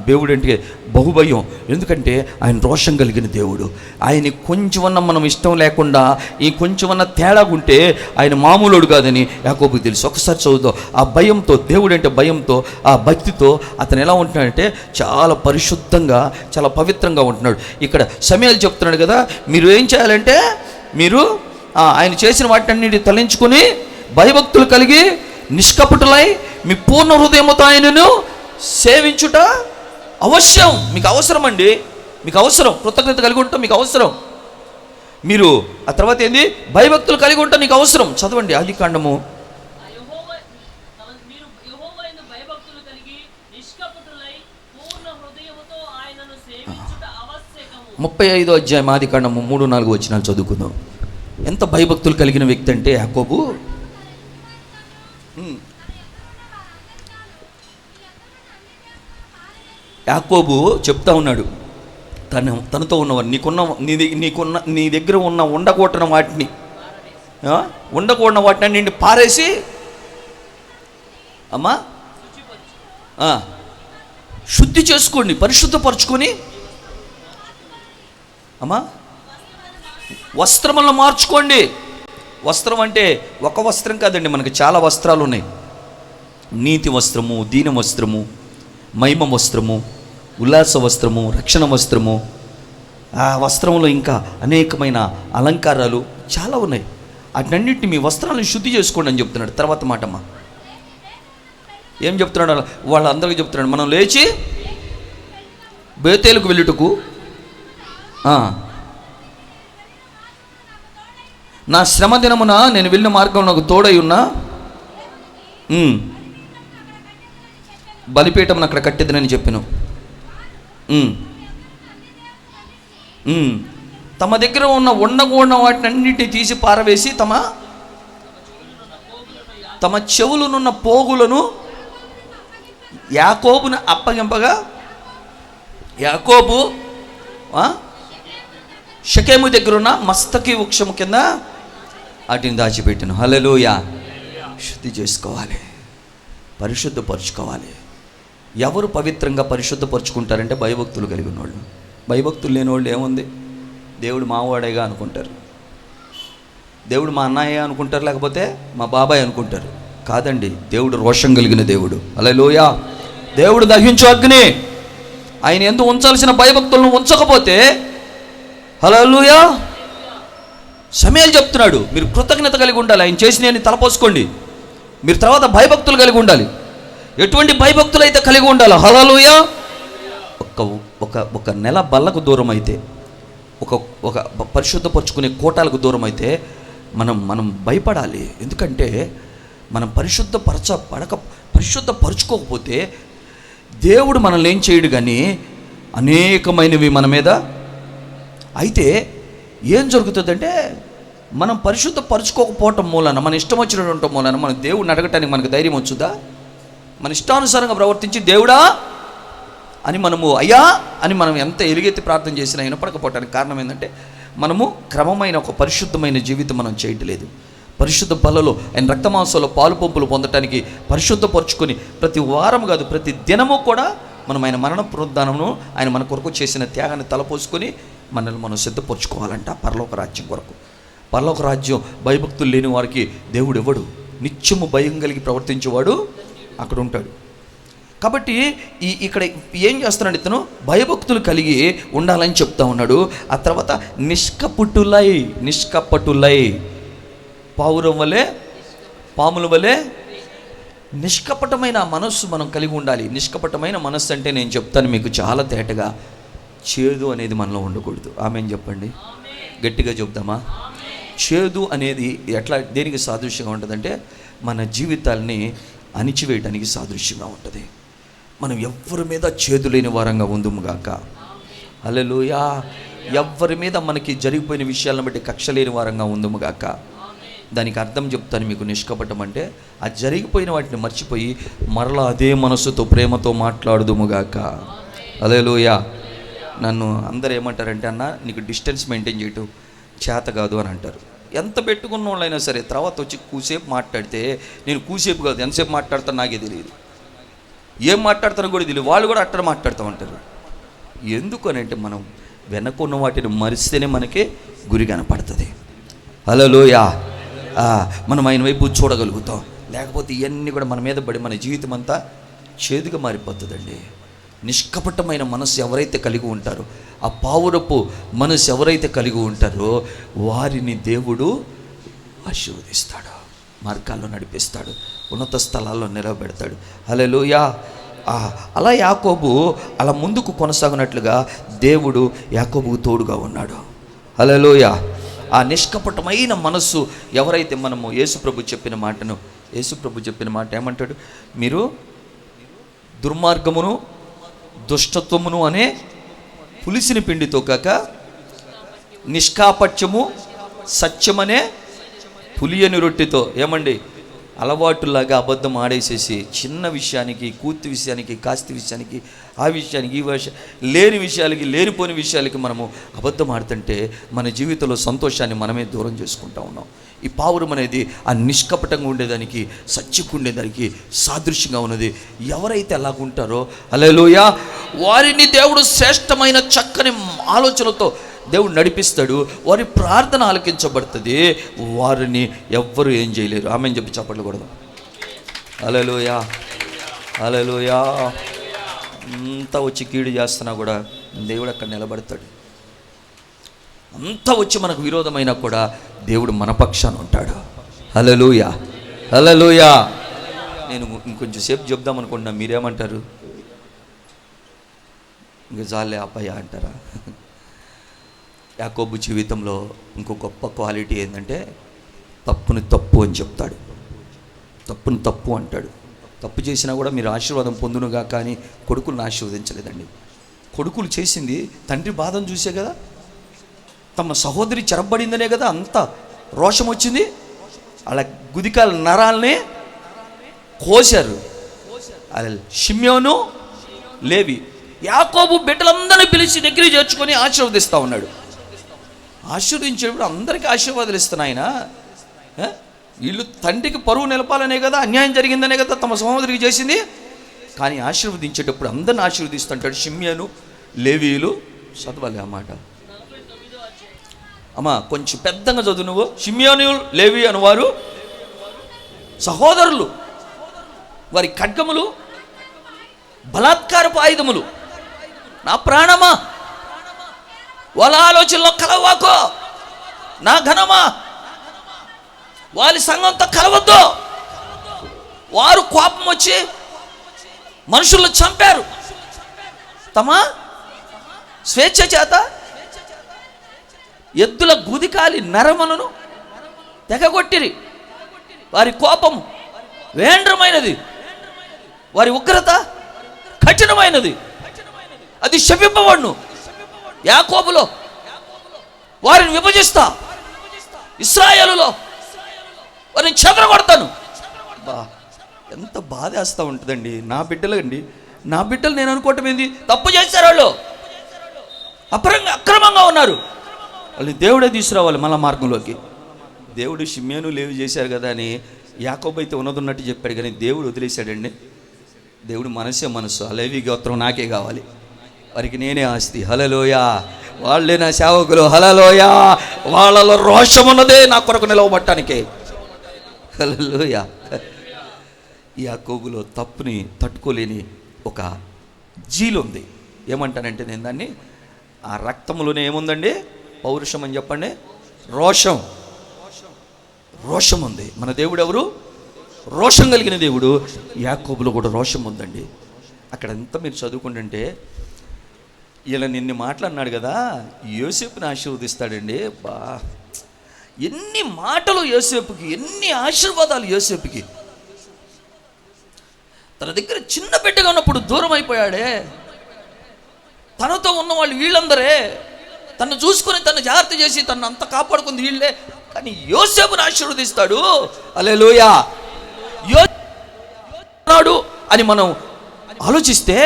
దేవుడు అంటే బహుభయం. ఎందుకంటే ఆయన రోషం కలిగిన దేవుడు. ఆయన కొంచెమన్నా మనం ఇష్టం లేకుండా ఈ కొంచెమన్నా తేడాగుంటే ఆయన మామూలుడు కాదని యాకోబుకి తెలుసు. ఒకసారి చదువుతాం. ఆ భయంతో, దేవుడు అంటే భయంతో, ఆ భక్తితో అతను ఎలా ఉంటున్నాడంటే చాలా పరిశుద్ధంగా, చాలా పవిత్రంగా ఉంటున్నాడు. ఇక్కడ సమయాలు చెప్తున్నాడు కదా, మీరు ఏం చేయాలంటే మీరు ఆయన చేసిన వాటిని తలంచుకొని భయభక్తులు కలిగి నిష్కపటులై మీ పూర్ణ హృదయముతో ఆయనను సేవించుట అవశ్యం. మీకు అవసరం అండి, మీకు అవసరం. కృతజ్ఞత కలిగి ఉంటాం, మీకు అవసరం. మీరు ఆ తర్వాత ఏంది? భయభక్తులు కలిగి ఉంటాం, మీకు అవసరం. చదవండి ఆదికాండము 35వ అధ్యాయం ఆదికాండము 3-4 వచనాలు చదువుకుందాం. ఎంత భయభక్తులు కలిగిన వ్యక్తి అంటే యాకోబు. యాకోబు చెప్తా ఉన్నాడు తనతో ఉన్నవారు, నీ దగ్గర ఉన్న ఉండకూడని వాటిని, ఉండకూడని వాటిని నిండి పారేసి అమ్మా శుద్ధి చేసుకోండి, పరిశుద్ధపరచుకొని అమ్మా వస్త్రములను మార్చుకోండి. వస్త్రం అంటే ఒక వస్త్రం కాదండి, మనకి చాలా వస్త్రాలు ఉన్నాయి. నీతి వస్త్రము, దీన వస్త్రము, మహిమ వస్త్రము, ఉల్లాస వస్త్రము, రక్షణ వస్త్రము, ఆ వస్త్రంలో ఇంకా అనేకమైన అలంకారాలు చాలా ఉన్నాయి. వాటినన్నింటినీ మీ వస్త్రాలను శుద్ధి చేసుకోండి అని చెప్తున్నాడు. తర్వాత మాటమ్మా ఏం చెప్తున్నాడు? వాళ్ళందరికీ చెప్తున్నాడు, మనం లేచి బేతేలుకు వెళ్ళుటకు నా శ్రమ దినమున నేను వెళ్ళిన మార్గం నాకు తోడై ఉన్నా బలిపీఠం అక్కడ కట్టిద్దని చెప్పాను. తమ దగ్గర ఉన్న ఉండకూడని వాటిని అన్నిటినీ తీసి పారవేసి తమ చెవులనున్న పోగులను యాకోబును అప్పగింపగా, యాకోబు షకేము దగ్గర ఉన్న మస్తకి వృక్షము కింద వాటిని దాచిపెట్టాను. హల్లెలూయా. శుద్ధి చేసుకోవాలి, పరిశుద్ధపరచుకోవాలి. ఎవరు పవిత్రంగా పరిశుద్ధపరచుకుంటారంటే భయభక్తులు కలిగిన వాళ్ళు. భయభక్తులు లేని వాళ్ళు ఏముంది, దేవుడు మావాడేగా అనుకుంటారు, దేవుడు మా అన్నయ్య అనుకుంటారు, లేకపోతే మా బాబాయ్ అనుకుంటారు. కాదండి, దేవుడు రోషం కలిగిన దేవుడు. హల్లెలూయా. దేవుడు దహించు అగ్ని. ఆయన ఎందుకు ఉంచాల్సిన భయభక్తులను ఉంచకపోతే, హల్లెలూయా, సమయాలు చెప్తున్నాడు, మీరు కృతజ్ఞత కలిగి ఉండాలి. ఆయన చేసిన తలపోసుకోండి. మీరు తర్వాత భయభక్తులు కలిగి ఉండాలి. ఎటువంటి భయభక్తులు అయితే కలిగి ఉండాలి. హల్లెలూయా. ఒక నెల బల్లకు దూరం అయితే, ఒక పరిశుద్ధపరచుకునే కోటాలకు దూరం అయితే మనం భయపడాలి. ఎందుకంటే మనం పరిశుద్ధపరచుకోకపోతే దేవుడు మనల్ని ఏం చేయడు. కానీ అనేకమైనవి మన మీద అయితే ఏం జరుగుతుందంటే, మనం పరిశుద్ధపరచుకోకపోవటం మూలన, మన ఇష్టం వచ్చినట్టు ఉండటం మూలన మన దేవుడిని అడగటానికి మనకు ధైర్యం వచ్చుదా? మన ఇష్టానుసారంగా ప్రవర్తించి దేవుడా అని మనము అయ్యా అని మనం ఎంత ఎలుగెత్తి ప్రార్థన చేసినా వినపడకపోవటానికి కారణం ఏంటంటే, మనము క్రమమైన ఒక పరిశుద్ధమైన జీవితం మనం చేయట్లేదు. పరిశుద్ధ బలలో ఆయన రక్తమాంసంలో పాలు పంపులు పొందటానికి పరిశుద్ధపరచుకొని ప్రతి వారం కాదు, ప్రతి దినము కూడా మనం ఆయన మరణ పునరుద్ధానమును, ఆయన మన కొరకు చేసిన త్యాగాన్ని తలపోసుకొని మనల్ని మనం సిద్ధపరచుకోవాలంట పరలోక రాజ్యం కొరకు. పరలోక రాజ్యం భయభక్తులు లేని వారికి దేవుడు ఎవడు? నిత్యము భయం కలిగి ప్రవర్తించేవాడు అక్కడ ఉంటాడు. కాబట్టి ఇక్కడ ఏం చేస్తున్నాడు ఇతను? భయభక్తులు కలిగి ఉండాలని చెప్తా ఉన్నాడు. ఆ తర్వాత నిష్కపటులై పావురం వలె, పాముల వలె నిష్కపటమైన మనస్సు మనం కలిగి ఉండాలి. నిష్కపటమైన మనస్సు అంటే నేను చెప్తాను మీకు చాలా తేటగా, చేదు అనేది మనలో ఉండకూడదు. ఆమెన్ చెప్పండి, గట్టిగా చెప్తామా? చేదు అనేది దేనికి సాదృశ్యంగా ఉంటుందంటే, మన జీవితాల్ని అణిచివేయడానికి సాదృశ్యంగా ఉంటుంది. మనం ఎవ్వరి మీద చేదు లేని వారంగా ఉందుముగాక. హల్లెలూయా. ఎవ్వరి మీద మనకి జరిగిపోయిన విషయాలను బట్టి కక్ష లేని వారంగా ఉందుముగాక. దానికి అర్థం చెప్తాను మీకు. నిష్కపటం అంటే ఆ జరిగిపోయిన వాటిని మర్చిపోయి మరలా అదే మనసుతో ప్రేమతో మాట్లాడుదుముగాక. హల్లెలూయా. నన్ను అందరూ ఏమంటారంటే, అన్న నీకు డిస్టెన్స్ మెయింటైన్ చేయటం చేత కాదు అని అంటారు. ఎంత పెట్టుకున్న వాళ్ళైనా సరే తర్వాత వచ్చి కూసేపు మాట్లాడితే, నేను కూసేపు కాదు ఎంతసేపు మాట్లాడతాను నాకే తెలియదు, ఏం మాట్లాడతారో కూడా తెలియదు, వాళ్ళు కూడా అట్ట మాట్లాడుతూ ఉంటారు. ఎందుకు అని అంటే, మనం వెనకున్న వాటిని మరిస్తేనే మనకి గురి కనపడుతుంది. హల్లెలూయా. మనం ఆయన వైపు చూడగలుగుతాం. లేకపోతే ఇవన్నీ కూడా మన మీద పడి మన జీవితం అంతా చేదుగా మారిపోతుందండి. నిష్కపటమైన మనసు ఎవరైతే కలిగి ఉంటారో, ఆ పావురపు మనసు ఎవరైతే కలిగి ఉంటారో వారిని దేవుడు ఆశీర్వదిస్తాడు, మార్గాల్లో నడిపిస్తాడు, ఉన్నత స్థలాల్లో నిలబెడతాడు. హల్లెలూయా. అలా యాకోబు అలా ముందుకు కొనసాగినట్లుగా దేవుడు యాకోబుకు తోడుగా ఉన్నాడు. హల్లెలూయా. ఆ నిష్కపటమైన మనస్సు ఎవరైతే, మనము యేసుప్రభు చెప్పిన మాట ఏమంటాడు? మీరు దుర్మార్గమును దుష్టత్వమును అనే పులిసిన పిండితో కాక నిష్కాపట్యము సత్యమనే పులియని రొట్టెతో, ఏమండి, అలవాటులాగా అబద్ధం ఆడేసేసి చిన్న విషయానికి, కూర్తి విషయానికి, కాస్తి విషయానికి, ఆ విషయానికి, ఈ లేని విషయాలకి, లేనిపోని విషయాలకి మనము అబద్ధం ఆడుతుంటే మన జీవితంలో సంతోషాన్ని మనమే దూరం చేసుకుంటా ఉన్నాం. ఈ పావురం అనేది ఆ నిష్కపటంగా ఉండేదానికి, సత్యకు ఉండేదానికి సాదృశ్యంగా ఉన్నది. ఎవరైతే అలాగుంటారో హల్లెలూయా, వారిని దేవుడు శ్రేష్టమైన చక్కని ఆలోచనలతో దేవుడు నడిపిస్తాడు. వారి ప్రార్థన ఆలకించబడుతుంది. వారిని ఎవ్వరూ ఏం చేయలేరు. ఆమెను చెప్పి చప్పట్లు కొడదాం. హల్లెలూయా, హల్లెలూయా. అంతా వచ్చి కీడు చేస్తున్నా కూడా దేవుడు అక్కడ నిలబడతాడు. అంతా వచ్చి మనకు విరోధమైనా కూడా దేవుడు మన పక్షాన ఉంటాడు. హల్లెలూయా, హల్లెలూయా. నేను ఇంకొంచెం సేపు చెప్దాం అనుకుంటున్నా, మీరేమంటారు? ఇంకా జాలే అబ్బాయి అంటారా? యాకోబు జీవితంలో ఇంకో గొప్ప క్వాలిటీ ఏంటంటే, తప్పుని తప్పు అని చెప్తాడు, తప్పుని తప్పు అంటాడు. తప్పు చేసినా కూడా మీరు ఆశీర్వాదం పొందునుగా, కానీ కొడుకులను ఆశీర్వదించలేదండి. కొడుకులు చేసింది తండ్రి బాధను చూసే కదా, తమ సహోదరి చెరబడిందనే కదా అంత రోషం వచ్చింది. అలా గుదికాల నరాలనే కోశారు. అలా షిమ్యోను, లేవి, యాకోబు బిడ్డలందరినీ పిలిచి దగ్గరికి చేర్చుకొని ఆశీర్వదిస్తూ ఉన్నాడు. ఆశీర్వదించేటప్పుడు అందరికీ ఆశీర్వాదాలు ఇస్తున్నా ఆయన. వీళ్ళు తండ్రికి పరువు నిలపాలనే కదా, అన్యాయం జరిగిందనే కదా తమ సహోదరికి చేసింది. కానీ ఆశీర్వదించేటప్పుడు అందరిని ఆశీర్వదిస్తుంటాడు. షిమ్యోను, లేవీయులు. చదవాలి ఆ మాట అమ్మా, కొంచెం పెద్దగా చదువు నువ్వు. షిమ్యోను, లేవి అనువారు సహోదరులు, వారి ఖడ్గములు బలాత్కారపు ఆయుధములు. నా ప్రాణమా వాళ్ళ ఆలోచనలో కలవాకో, నా ఘనమా వారి సంఘంతో కలవద్దు. వారు కోపం వచ్చి మనుషులను చంపారు, తమ స్వేచ్ఛ చేత ఎద్దుల గుదికాలి నరములను తెగగొట్టిరి. వారి కోపం వేంద్రమైనది, వారి ఉగ్రత కఠినమైనది, అది శపింపబడును. యాకోబులో వారిని విభజిస్తా, ఇశ్రాయేలులో వారిని చెదరగొడతాను. ఎంత బాధేస్తూ ఉంటుందండి. నా బిడ్డలండి, నా బిడ్డలు నేను అనుకోవటం ఏంది? తప్పు చేశారు వాళ్ళు, అక్రమంగా ఉన్నారు. వాళ్ళు దేవుడే తీసుకురావాలి మళ్ళా మార్గంలోకి. దేవుడు షిమ్యోను లేవి చేశారు కదా అని యాకోబు అయితే ఉన్నదున్నట్టు చెప్పాడు, కానీ దేవుడు వదిలేశాడండి. దేవుడు మనసే మనసు. ఆ లేవి గోత్రం నాకే కావాలి, వారికి నేనే ఆస్తి. హల్లెలూయ. వాళ్ళే నా సేవకులు. హల్లెలూయ. వాళ్ళలో రోషం ఉన్నదే నా కొరకు నిలవబట్టడానికే. హల్లెలూయ. యాకోబులో తప్పుని తట్టుకోలేని ఒక జీలు ఉంది. ఏమంటానంటే నేను దాన్ని, ఆ రక్తంలోనే ఏముందండి? పౌరుషం అని చెప్పండి, రోషం. రోషం ఉంది. మన దేవుడు ఎవరు? రోషం కలిగిన దేవుడు. యాకోబులో కూడా రోషం ఉందండి. అక్కడ ఎంత మీరు చదువుకుంటుంటే, ఇలా నిన్ను మాట్లాడినాడు కదా, యోసేపుని ఆశీర్వదిస్తాడండి. బా, ఎన్ని మాటలు యోసేపుకి, ఎన్ని ఆశీర్వాదాలు యోసేపుకి. తన దగ్గర చిన్న బిడ్డగా ఉన్నప్పుడు దూరం అయిపోయాడే. తనతో ఉన్న వాళ్ళు వీళ్ళందరే, తను చూసుకొని తను జాగ్రత్త చేసి తను అంత కాపాడుకుంది వీళ్ళే. కానీ యోసేపుని ఆశీర్వదిస్తాడు. హల్లెలూయా. యోసేపు అని మనం ఆలోచిస్తే,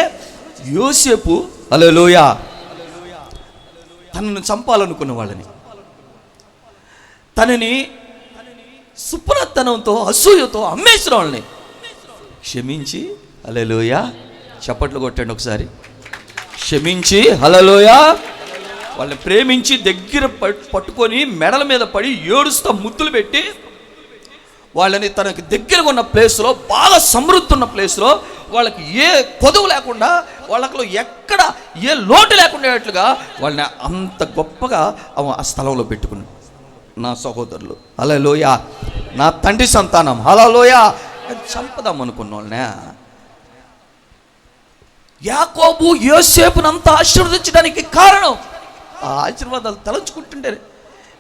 యోసేపు హల్లెలూయా తనను చంపాలనుకున్న వాళ్ళని, తనని సుప్రతనంతో అసూయతో అమ్మేసిన వాళ్ళని క్షమించి, హల్లెలూయా చప్పట్లు కొట్టండి ఒకసారి, క్షమించి, హల్లెలూయా వాళ్ళని ప్రేమించి దగ్గర పట్టుకొని మెడల మీద పడి ఏడుస్తా ముద్దులు పెట్టి వాళ్ళని తనకి దగ్గరగా ఉన్న ప్లేస్లో, బాగా సమృద్ధి ఉన్న ప్లేస్లో, వాళ్ళకి ఏ కొదువు లేకుండా, వాళ్ళలో ఎక్కడ ఏ లోటు లేకుండేటట్లుగా వాళ్ళని అంత గొప్పగా ఆ స్థలంలో పెట్టుకున్నాడు. నా సహోదరులు, హల్లెలూయా, నా తండ్రి సంతానం, హల్లెలూయా, చంపదాం అనుకున్న వాళ్ళనే యాకోబు యోసేపును అంత ఆశీర్వదించడానికి కారణం ఆ ఆశీర్వాదాలు తలంచుకుంటుంటే.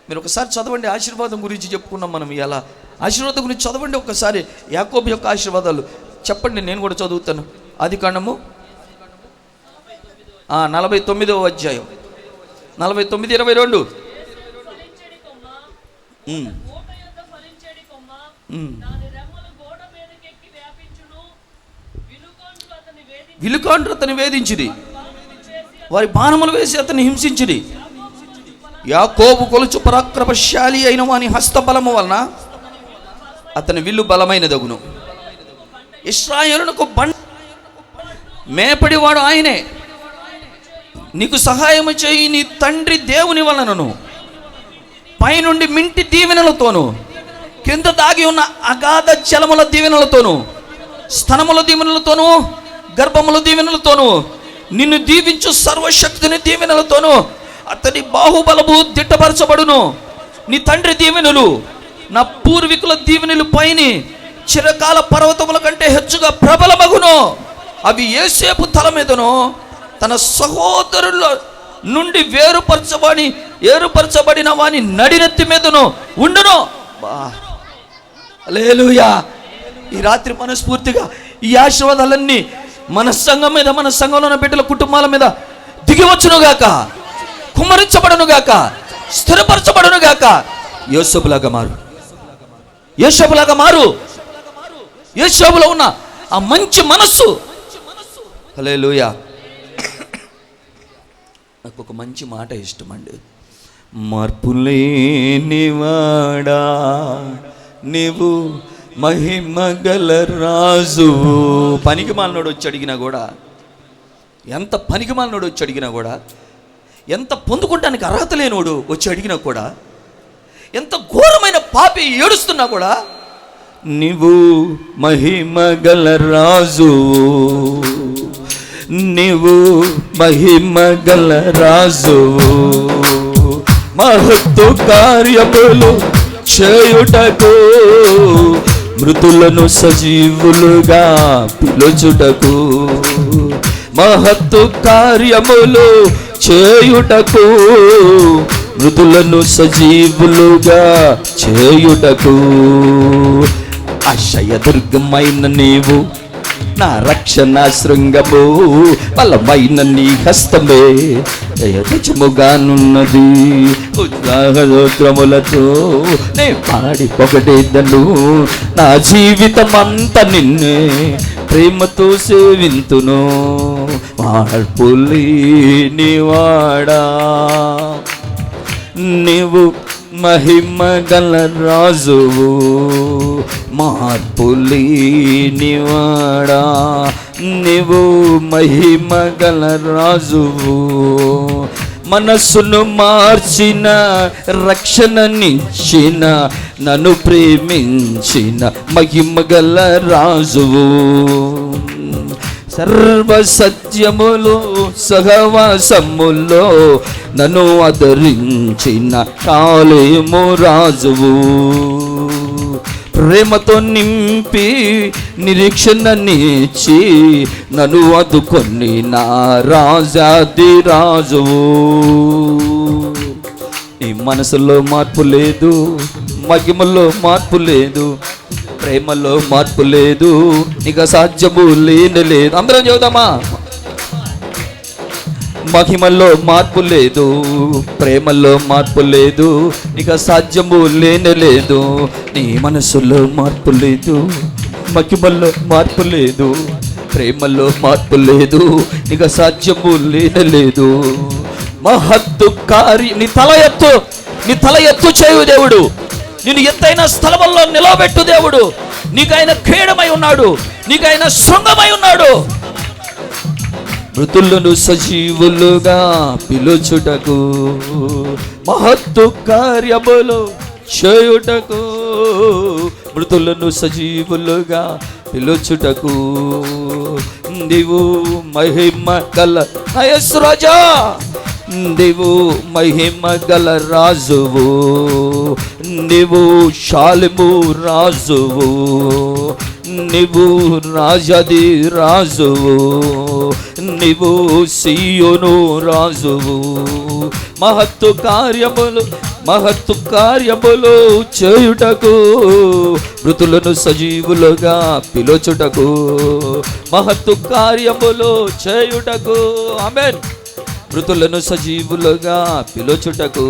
మీరు ఒకసారి చదవండి, ఆశీర్వాదం గురించి చెప్పుకున్నాం మనం. ఇలా ఆశీర్వాదం గురించి చదవండి ఒకసారి. యాకోబు యొక్క ఆశీర్వాదాలు చెప్పండి, నేను కూడా చదువుతాను. ఆదికాండము 49వ అధ్యాయం 49:22. విలుకాండ్రు అతన్ని వేధించిది, వారి బాణములు వేసి అతన్ని హింసించిది. యాకోబు కొలుచు పరాక్రమశాలి అయిన వాని హస్తబలము వలన అతని విల్లు బలమైనదగును. ఇశ్రాయేలునకు మేపడివాడు ఆయనే. నీకు సహాయము చేయి నీ తండ్రి దేవుని వలనను, పైనుండి మింటి దీవెనలతోను, కింద దాగి ఉన్న అగాధ జలముల దీవెనలతోను, స్తనముల దీవెనలతోను, గర్భముల దీవెనలతోను, నిన్ను దీవించు సర్వశక్తిని దీవెనలతోను అతని బాహుబలము దిట్టపరచబడును. నీ తండ్రి దీవెనలు నా పూర్వీకుల దీవెనలు పైని చిరకాల పర్వతముల కంటే హెచ్చుగా ప్రబలమగును. అవి యోసేపు తల మీదను తన సహోదరుల నుండి ఏరుపరచబడిన వాని నడినెత్తి మీదను ఉండును. హల్లెలూయా. ఈ రాత్రి మనస్ఫూర్తిగా ఈ ఆశీర్వాదాలన్నీ మన సంఘం మీద, మన సంఘంలో ఉన్న బిడ్డల కుటుంబాల మీద దిగివచ్చునుగాక, కుమ్మరించబడునుగాక, స్థిరపరచబడునుగాక. యోసేపులాగా మారు, యోసేపులాగా మారు. యోసేపులో ఉన్న ఆ మంచి మనస్సు. హల్లెలూయా. నాకు ఒక మంచి మాట ఇష్టం అండి. మార్పులేనివాడా నీవు మహిమ గల రాజువు. పనికి మాలినోడు వచ్చి అడిగినా కూడా, ఎంత పనికి మాలినోడు వచ్చి అడిగినా కూడా, ఎంత పొందుకోవడానికి అర్హత లేనోడు వచ్చి అడిగినా కూడా, ఎంత ఘోరమైన పాపి ఏడుస్తున్నా కూడా, నీవు మహిమ గల రాజువు, నీవు మహిమ గల రాజువు, మహత్తు కార్యములు చేయుటకు, మృతులను సజీవులుగా పిలుచుటకు, మహత్తు కార్యములు చేయుటకు, మృతులను సజీవులుగా చేయుటకు, ఆశ్రయదుర్గమైన నీవు నా రక్షణ శృంగము, బలమైన నీ హస్తమే నిజముగానున్నది. ఉత్సాహోత్రములతో నే పాడి పొగడేదను, నా జీవితమంతా నిన్నే ప్రేమతో సేవింతును. మార్పులేనివాడా నీవు మహిమ గల రాజువు, మార్పులేనివాడా నీవు మహిమ గల రాజువు, మనస్సును మార్చిన రక్షణనిచ్చిన నన్ను ప్రేమించిన మహిమ గల రాజువు, సర్వ సత్యములు సహవాసములో నన్ను ఆదరించిన కాలేము రాజువు, ప్రేమతో నింపి నిరీక్షణనిచ్చి నన్ను ఆదుకొని నా రాజాది రాజువు. నీ మనసులో మార్పు లేదు, మహిమలో మార్పు లేదు, ప్రేమలో మార్పు లేదు, నీకు అసాధ్యము లేనే లేదు. అందరం చెబుదామా? మహిమలో మార్పు లేదు, ప్రేమలో మార్పు లేదు, నీకు అసాధ్యము లేనే లేదు. నీ మనసులో మార్పు లేదు, మహిమలో మార్పు లేదు, ప్రేమలో మార్పు లేదు, నీకు అసాధ్యము లేనే లేదు. మహత్తు కార్య నీ తల ఎత్తు చేయు దేవుడు, నేను ఎత్తైన స్థలముల్లో నిలబెట్టు దేవుడు. నీకు ఆయన క్రీడమై ఉన్నాడు, నీకు ఆయన శృంగమై ఉన్నాడు. మృతులను సజీవులుగా పిలుచుటకు, మహత్తు కార్యములు చేయుటకు, మృతులను సజీవులుగా పిలుచుటకు, నీవు మహిమ గల యేసు రాజా, నీవు మహిమ గల రాజువు, నీవు శాలెము రాజువు, నీవు రాజాది రాజువు, నీవు సీయోను రాజువు, మహత్తు కార్యములు చేయుటకు, మృతులను సజీవులుగా పిలుచుటకు, మహత్తు కార్యములు చేయుటకు. ఆమేన్. మృతులను సజీవులుగా పిలుచుటకు,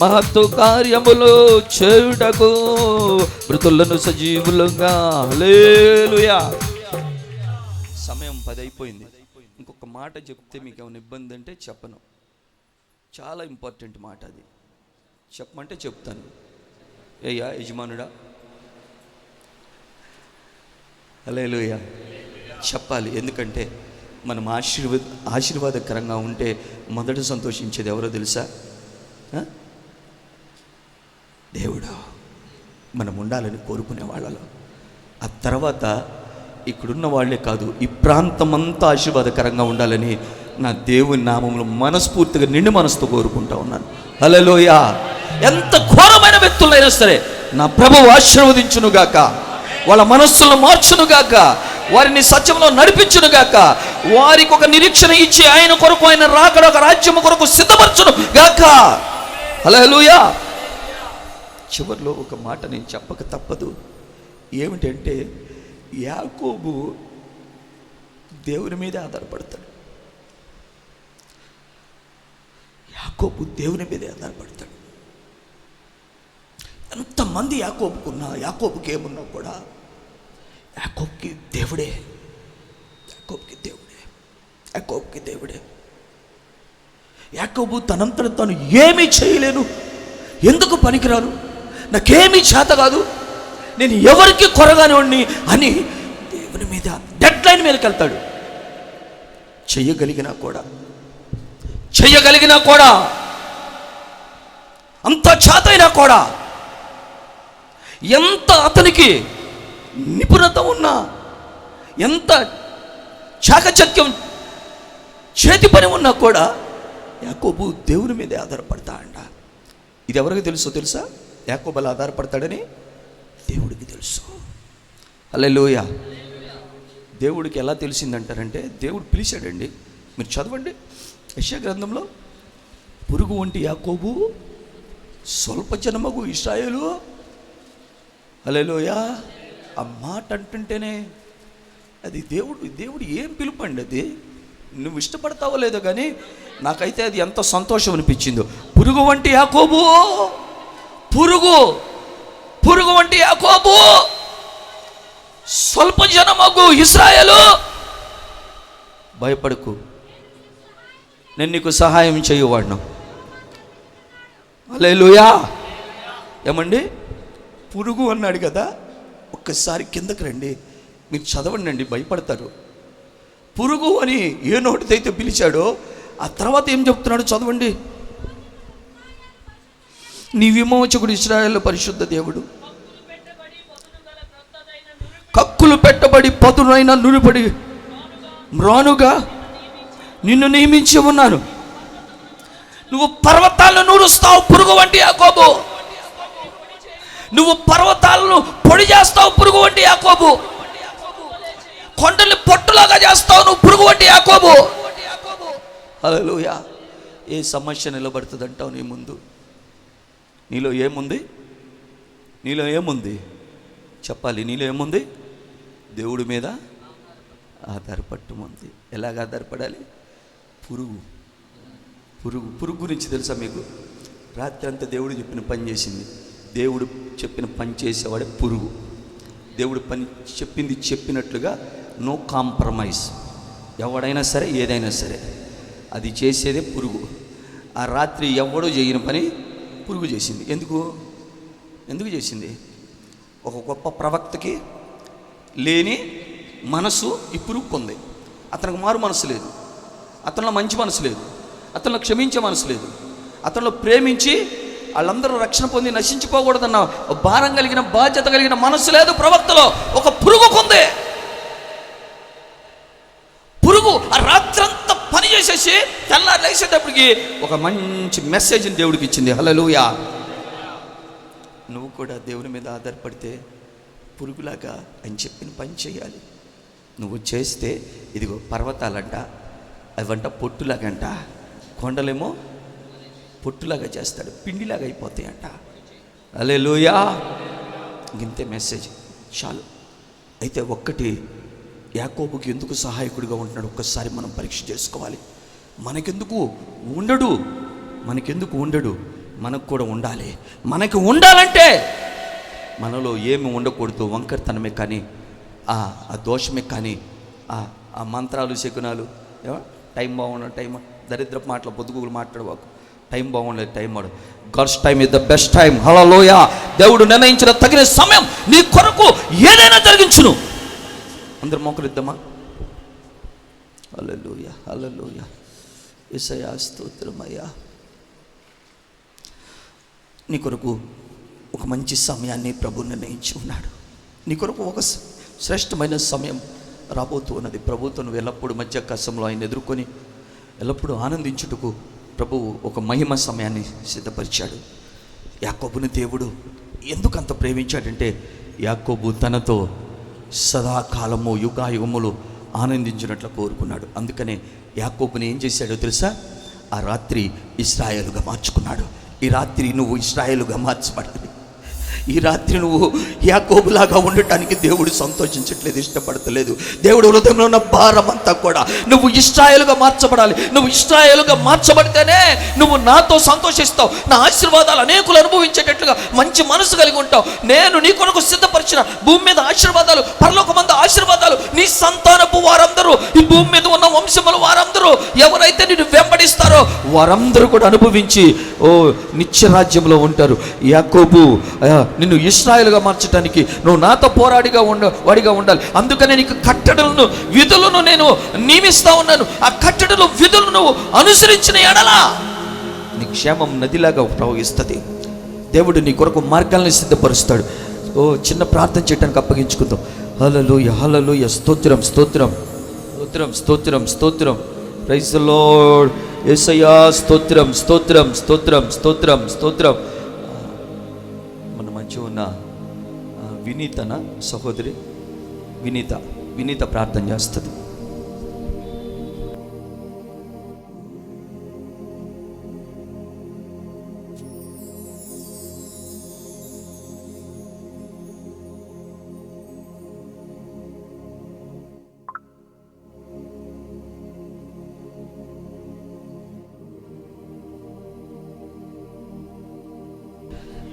మహత్తు కార్యములు చేయుటకు, మృతులను సజీవులుగా. హల్లెలూయా. సమయం 10 అయిపోయింది. ఇంకొక మాట చెప్తే మీకు ఏమైనా ఇబ్బంది అంటే చెప్పను. చాలా ఇంపార్టెంట్ మాట అది. చెప్పమంటే చెప్తాను. అయ్యా యజమానుడా, హల్లెలూయా చెప్పాలి. ఎందుకంటే మనం ఆశీర్వాదకరంగా ఉంటే మొదట సంతోషించేది ఎవరో తెలుసా? దేవుడు. మనం ఉండాలని కోరుకునే వాళ్ళలో. ఆ తర్వాత ఇక్కడున్న వాళ్ళే కాదు, ఈ ప్రాంతమంతా ఆశీర్వాదకరంగా ఉండాలని నా దేవుని నామములో మనస్ఫూర్తిగా నిండు మనసుతో కోరుకుంటా ఉన్నాను. హల్లెలూయా. ఎంత ఘోరమైన వ్యక్తులైనా సరే నా ప్రభువు ఆశీర్వదించునుగాక, వాళ్ళ మనస్సులను మార్చునుగాక, వారిని సత్యంలో నడిపించునుగాక, వారికి ఒక నిరీక్షణ ఇచ్చి ఆయన కొరకు, ఆయన రాకడ ఒక రాజ్యము కొరకు సిద్ధపరచును గాక. హల్లెలూయా. చివరిలో ఒక మాట నేను చెప్పక తప్పదు. ఏమిటంటే యాకోబు దేవుని మీదే ఆధారపడతాడు. యాకోబు దేవుని మీదే ఆధారపడతాడు. ఎంతమంది యాకోబుకున్నా, యాకోబుకి ఏమున్నా కూడా యాకోబుకి దేవుడే, యాకోబుకి దేవుడే, యాకోబుకి దేవుడే. యాకోబు తనంతట తాను ఏమీ చేయలేను, ఎందుకు పనికిరాను, నాకేమీ చేత కాదు, నేను ఎవరికి కొరగానివాడిని అని దేవుని మీద డెడ్ లైన్ మీదకి వెళ్తాడు. చెయ్యగలిగినా కూడా అంత చేతైనా కూడా, ఎంత అతనికి నిపుణత ఉన్నా, ఎంత చాకచక్యం చేతి పని ఉన్నా కూడా యాకోబు దేవుని మీదే ఆధారపడతా అంట. ఇది ఎవరికి తెలుసా? యాకోబు అలా ఆధారపడతాడని దేవుడికి తెలుసు. హల్లెలూయా. దేవుడికి ఎలా తెలిసిందంటారంటే, దేవుడు పిలిచాడండి. మీరు చదవండి యెషయా గ్రంథంలో, పురుగు వంటి యాకోబు, స్వల్ప జనమగు ఇశ్రాయేలు. హల్లెలూయా. ఆ మాట అంటుంటేనే అది దేవుడు ఏం పిలుపండి అది. నువ్వు ఇష్టపడతావో లేదో కానీ నాకైతే అది ఎంత సంతోషం అనిపించిందో. పురుగు వంటి యాకోబు, పురుగు వంటి యాకోబు, స్వల్ప జనమగు ఇశ్రాయేలు, భయపడకు, నేను నీకు సహాయం చేయువాడును. హల్లెలూయా. ఏమండి, పురుగు అన్నాడు కదా, ఒక్కసారి కిందకి రండి, మీరు చదవండి అండి, భయపడతారు. పురుగు అని ఏ నోటిదైతే పిలిచాడో ఆ తర్వాత ఏం చెప్తున్నాడు చదవండి. నీ విమోచకుడు ఇశ్రాయేలు పరిశుద్ధ దేవుడు, కక్కులు పెట్టబడి పదునైన నురిపడి మ్రానుగా నిన్ను నియమించి ఉన్నాను. నువ్వు పర్వతాలను నూరుస్తావు పురుగు వంటి యాకోబు. నువ్వు పర్వతాలను పొడి చేస్తావు పురుగు వంటి యాకోబు. కొండల్ని పొట్టులాగా చేస్తావు నువ్వు పురుగు వంటి యాకోబు. హల్లెలూయా. ఏ సమస్య నిలబడుతుంది అంటావు నీ ముందు? నీలో ఏముంది చెప్పాలి. నీలో ఏముంది? దేవుడి మీద ఆధారపడటం. ఎలాగ ఆధారపడాలి? పురుగు గురించి తెలుసా మీకు? రాత్రి అంతా దేవుడు చెప్పిన పని చేసింది. దేవుడు చెప్పిన పని చేసేవాడే పురుగు. దేవుడు పని చెప్పింది చెప్పినట్లుగా నో కాంప్రమైజ్. ఎవడైనా సరే ఏదైనా సరే అది చేసేదే పురుగు. ఆ రాత్రి ఎవడో చేయని పని పురుగు చేసింది. ఎందుకు చేసింది? ఒక గొప్ప ప్రవక్తకి లేని మనసు ఈ పురుగుకుంది. అతనికి మారు మనసు లేదు, అతనిలో మంచి మనసు లేదు, అతనిలో క్షమించే మనసు లేదు, అతనిలో ప్రేమించి వాళ్ళందరూ రక్షణ పొంది నశించిపోకూడదన్న భారం కలిగిన బాధ్యత కలిగిన మనసు లేదు ప్రవక్తలో. ఒక పురుగుకుంది. పురుగు ఆ రాత్రంతా పని చేసేసి తెల్లారు లేచేటప్పటికి ఒక మంచి మెసేజ్ని దేవుడికి ఇచ్చింది. హల్లెలూయా. నువ్వు కూడా దేవుని మీద ఆధారపడితే పురుగులాగా అని చెప్పిన పని చేయాలి. నువ్వు చేస్తే ఇదిగో పర్వతాలంట, అవంట పొట్టులాగంట, కొండలేమో పొట్టులాగా చేస్తాడు, పిండిలాగా అయిపోతాయి అంట. హల్లెలూయా. ఇంతే మెసేజ్ చాలు. అయితే ఒక్కటి, యాకోబుకి ఎందుకు సహాయకుడిగా ఉంటున్నాడు ఒక్కసారి మనం పరీక్ష చేసుకోవాలి. మనకెందుకు ఉండడు? మనకు కూడా ఉండాలి. మనకి ఉండాలంటే మనలో ఏమి ఉండకూడదు? వంకరతనమే కానీ, ఆ దోషమే కానీ, ఆ మంత్రాలు శకునాలు, టైం బాగుండ టైం దరిద్రపు మాటలు పొద్దుగులు మాట్లాడవాకు. టైం బాగుండలేదు, టైం వాడు. God's time is the best time. Hallelujah. దేవుడు నిర్ణయించిన తగిన సమయం నీ కొరకు ఏదైనా జరిగించును. అందరు మోకరిద్దామా? హల్లెలూయా, హల్లెలూయా. యేసయ్యా స్తోత్రమయ్యా. నీ కొరకు ఒక మంచి సమయాన్ని ప్రభు నిర్ణయించి ఉన్నాడు. నీ కొరకు ఒక శ్రేష్టమైన సమయం రాబోతూ ఉన్నది. ప్రభుతో నువ్వు ఎల్లప్పుడూ మధ్య కష్టంలో ఆయన ఎదుర్కొని ఎల్లప్పుడూ ఆనందించుటకు ప్రభువు ఒక మహిమ సమయాన్ని సిద్ధపరిచాడు. యాకోబుని దేవుడు ఎందుకు అంత ప్రేమించాడంటే, యాకోబు తనతో సదాకాలము యుగాయుగములు ఆనందించినట్లు కోరుకున్నాడు. అందుకనే యాకోబుని ఏం చేశాడో తెలుసా? ఆ రాత్రి ఇశ్రాయేలుగా మార్చుకున్నాడు. ఈ రాత్రి నువ్వు ఇశ్రాయేలుగా మార్చబడాలి. ఈ రాత్రి నువ్వు యాకోబులాగా ఉండటానికి దేవుడు సంతోషించట్లేదు, ఇష్టపడతలేదు. దేవుడు హృదయంలో ఉన్న భారం అంతా కూడా నువ్వు ఇశ్రాయేలుగా మార్చబడాలి. నువ్వు ఇశ్రాయేలుగా మార్చబడితేనే నువ్వు నాతో సంతోషిస్తావు, నా ఆశీర్వాదాలు అనేకులు అనుభవించేటట్లుగా మంచి మనసు కలిగి ఉంటావు. నేను నీ కొరకు సిద్ధపరిచిన భూమి మీద ఆశీర్వాదాలు, పరలోకమందు ఆశీర్వాదాలు నీ సంతానపు వారందరూ, ఈ భూమి మీద ఉన్న వంశములు వారందరూ, ఎవరైతే నిన్ను వెంబడిస్తారో వారందరూ కూడా అనుభవించి నిత్య రాజ్యంలో ఉంటారు. యాకోబు నిన్ను ఇశ్రాయేలుగా మార్చడానికి నువ్వు నాతో పోరాడిగా వాడిగా ఉండాలి. అందుకనే నీకు కట్టడలను విధులను నేను నియమిస్తా ఉన్నాను. ఆ కట్టడలు విధులను నువ్వు అనుసరించిన ఎడలా నీ క్షేమం నదిలాగా ప్రవహిస్తుంది. దేవుడు నీ కొరకు మార్గాలను సిద్ధపరుస్తాడు. చిన్న ప్రార్థన చేయడానికి అప్పగించుకుందాం. హల్లెలూయా, హల్లెలూయా, స్తోత్రం, స్తోత్రం, స్తోత్రం, స్తోత్రం, స్తోత్రం. Praise the lord. యేసయ్యా స్తోత్రం, స్తోత్రం, స్తోత్రం, స్తోత్రం, స్తోత్రం. మన మధ్య ఉన్న వినీతన సహోదరి వినీత ప్రార్థన చేస్తుంది.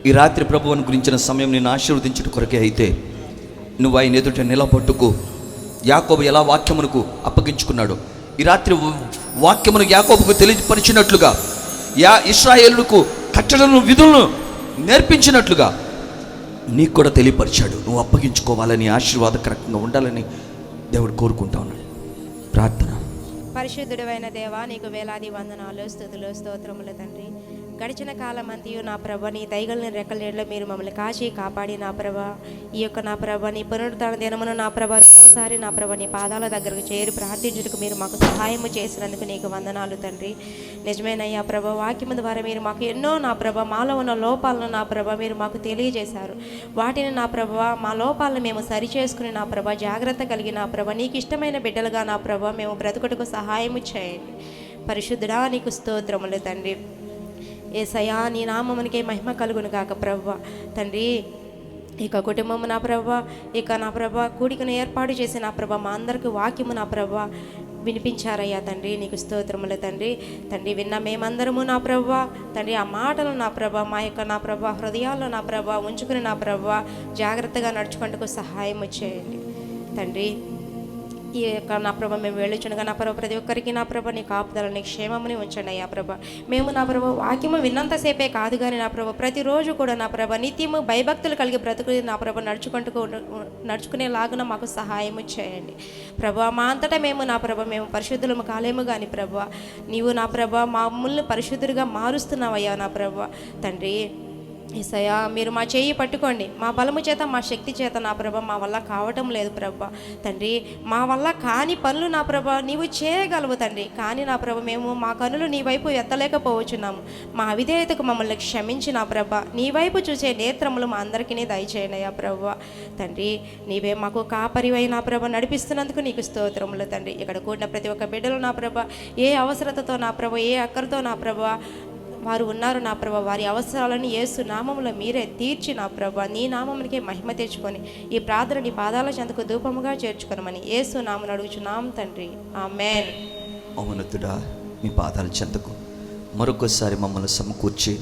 ఈ రాత్రి ప్రభువుని గురించిన సమయం నేను ఆశీర్వదించుట కొరకే అయితే నువ్వు ఆయన ఎదుట నిలబట్టుకు యాకోబు ఎలా వాక్యమునకు అప్పగించుకున్నాడు, ఈ రాత్రి వాక్యమును యాకోబుకు తెలియపరిచినట్లుగా ఇశ్రాయేలుకు కట్టడలను విధులను నేర్పించినట్లుగా నీకు కూడా తెలియపరిచాడు. నువ్వు అప్పగించుకోవాలని, ఆశీర్వాదకరంగా ఉండాలని దేవుడు కోరుకుంటా ఉన్నాడు. ప్రార్థన. పరిశుద్ధుడైన దేవా, నీకు వేలాది వందనాలు, స్తుతులు, స్తోత్రములు తండ్రి. గడిచిన కాలం అంతయు నా ప్రభ నీ దయగలని రెక్కల నీడలో మీరు మమ్మల్ని కాచి కాపాడి నా ప్రభ ఈ యొక్క నా ప్రభ నీ పునరుద్ధరణ దినమును నా ప్రభ రెండోసారి నా ప్రభ నీ పాదాల దగ్గరకు చేరి ప్రార్థించుటకు మీరు మాకు సహాయము చేసినందుకు నీకు వందనాలు తండ్రి. నిజమేనయ్యా ప్రభ, వాక్యము ద్వారా మీరు మాకు ఎన్నో నా ప్రభ మాలో ఉన్న లోపాలను నా ప్రభ మీరు మాకు తెలియజేశారు. వాటిని నా ప్రభ మా లోపాలను మేము సరిచేసుకుని నా ప్రభ జాగ్రత్త కలిగి నా ప్రభ నీకు ఇష్టమైన బిడ్డలుగా నా ప్రభ మేము బ్రతుకుటకు సహాయము చేయండి. పరిశుద్ధుడా నీకు స్తోత్రములు తండ్రి. యేసయ్యా నీ నామమునికే మహిమ కలుగును కాక ప్రభువా తండ్రి. ఇక కుటుంబము నా ప్రభువా, ఇక నా ప్రభ కూడికను ఏర్పాటు చేసి నా ప్రభ మా అందరికీ వాక్యము నా ప్రభ వినిపించారయ్యా తండ్రి. నీకు స్తోత్రములు తండ్రి. తండ్రి విన్న మేమందరము నా ప్రభువా తండ్రి ఆ మాటలు నా ప్రభ మా యొక్క నా ప్రభ హృదయాల్లో నా ప్రభ ఉంచుకుని నా ప్రభ జాగ్రత్తగా నడుచుకుంటూ సహాయము చేయండి తండ్రి. ఈ యొక్క నా ప్రభ మేము వెళ్ళుచుండగా నా ప్రభ ప్రతి ఒక్కరికి నా ప్రభ నీ కాపుదలని క్షేమముని ఉంచండి అయ్యా ప్రభ. మేము నా ప్రభ వాక్యము విన్నంతసేపే కాదు కానీ నా ప్రభ ప్రతిరోజు కూడా నా ప్రభ నిత్యము భయభక్తులు కలిగి బ్రతుకు నా ప్రభ నడుచుకునేలాగున మాకు సహాయము చేయండి ప్రభు. మా అంతటా మేము నా ప్రభ మేము పరిశుద్ధులము కాలేము కానీ ప్రభు నీవు నా ప్రభ మమ్మల్ని పరిశుద్ధులుగా మారుస్తున్నావయ్యా నా ప్రభ తండ్రి. యేసయ్యా మీరు మా చేయి పట్టుకోండి. మా బలము చేత మా శక్తి చేత నా ప్రభ మా వల్ల కావటం లేదు ప్రభ తండ్రి. మా వల్ల కాని పనులు నా ప్రభ నీవు చేయగలవు తండ్రి. కానీ నా ప్రభ మేము మా కనులు నీ వైపు ఎత్తలేకపోవచ్చున్నాము. మా అవిధేయతకు మమ్మల్ని క్షమించి నా ప్రభ నీ వైపు చూసే నేత్రములు మా అందరికీ దయచేయండి అయ్యా ప్రభ తండ్రి. నీవే మాకు కాపరివై నా ప్రభ నడిపిస్తున్నందుకు నీకు స్తోత్రములు తండ్రి. ఇక్కడ కూడిన ప్రతి ఒక్క బిడ్డలు నా ప్రభ ఏ అవసరతతో నా ప్రభ ఏ అక్కరతో నా ప్రభ వారు ఉన్నారు నా ప్రభ వారి అవసరాలను యేసు నామములో మీరే తీర్చి నా ప్రభ నీ నామమునికే మహిమ తెచ్చుకొని ఈ ప్రార్థన నీ పాదాల చెంతకు ధూపముగా చేర్చుకొనమని యేసు నామమున అడుగుచున్నాం తండ్రి, ఆమేన్. అవునతుడా మీ పాదాల చెంతకు మరొకసారి మమ్మల్ని సమకూర్చి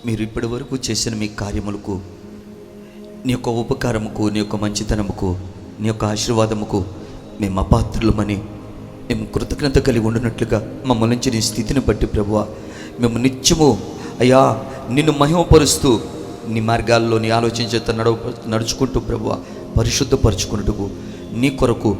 మీరు ఇప్పటి వరకు చేసిన మీ కార్యములకు నీ యొక్క ఉపకారముకు నీ యొక్క మంచితనముకు నీ యొక్క ఆశీర్వాదముకు మేము అపాత్రులమని మేము కృతజ్ఞత కలిగి ఉండినట్లుగా మమ్మల్ని నుంచి నీ స్థితిని బట్టి ప్రభువా మేము నిత్యము అయ్యా నిన్ను మహిమపరుస్తూ నీ మార్గాల్లో నీ ఆలోచించేత నడుచుకుంటూ ప్రభువా పరిశుద్ధపరచుకున్నట్టుకు నీ కొరకు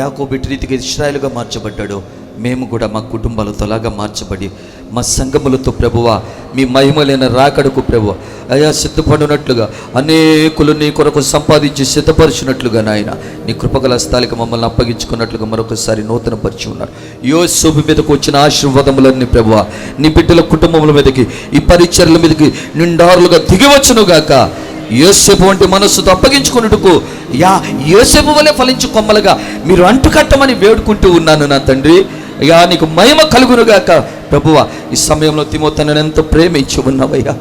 యాకోబు రీతిగా ఇశ్రాయేలుగా మార్చబడ్డాడో మేము కూడా మా కుటుంబాలతో లాగా మార్చబడి మా సంఘములతో ప్రభువా మీ మహిమలైన రాకడకు ప్రభువ అయా సిద్ధపడినట్లుగా అనేకులు నీ కొరకు సంపాదించి సిద్ధపరిచినట్లుగా నాయన నీ కృపగల స్థాయికి మమ్మల్ని అప్పగించుకున్నట్లుగా మరొకసారి నూతన పరిచి ఉన్నారు. యోసేపు మీదకు వచ్చిన ఆశీర్వాదములన్నీ ప్రభువ నీ బిడ్డల కుటుంబముల మీదకి ఈ పరిచర్ల మీదకి నిండారులుగా దిగివచ్చును గాక. యోసేపు వంటి మనస్సుతో అప్పగించుకున్నట్టుకు యోసేపు వలె ఫలించు కొమ్మలుగా మీరు అంటుకట్టమని వేడుకుంటూ ఉన్నాను నా తండ్రి. అయ్యా నీకు మహిమ కలుగునుగాక ప్రభువా. ఈ సమయంలో తిమోతిని ఎంతో ప్రేమించి ఉన్నావయ్యా.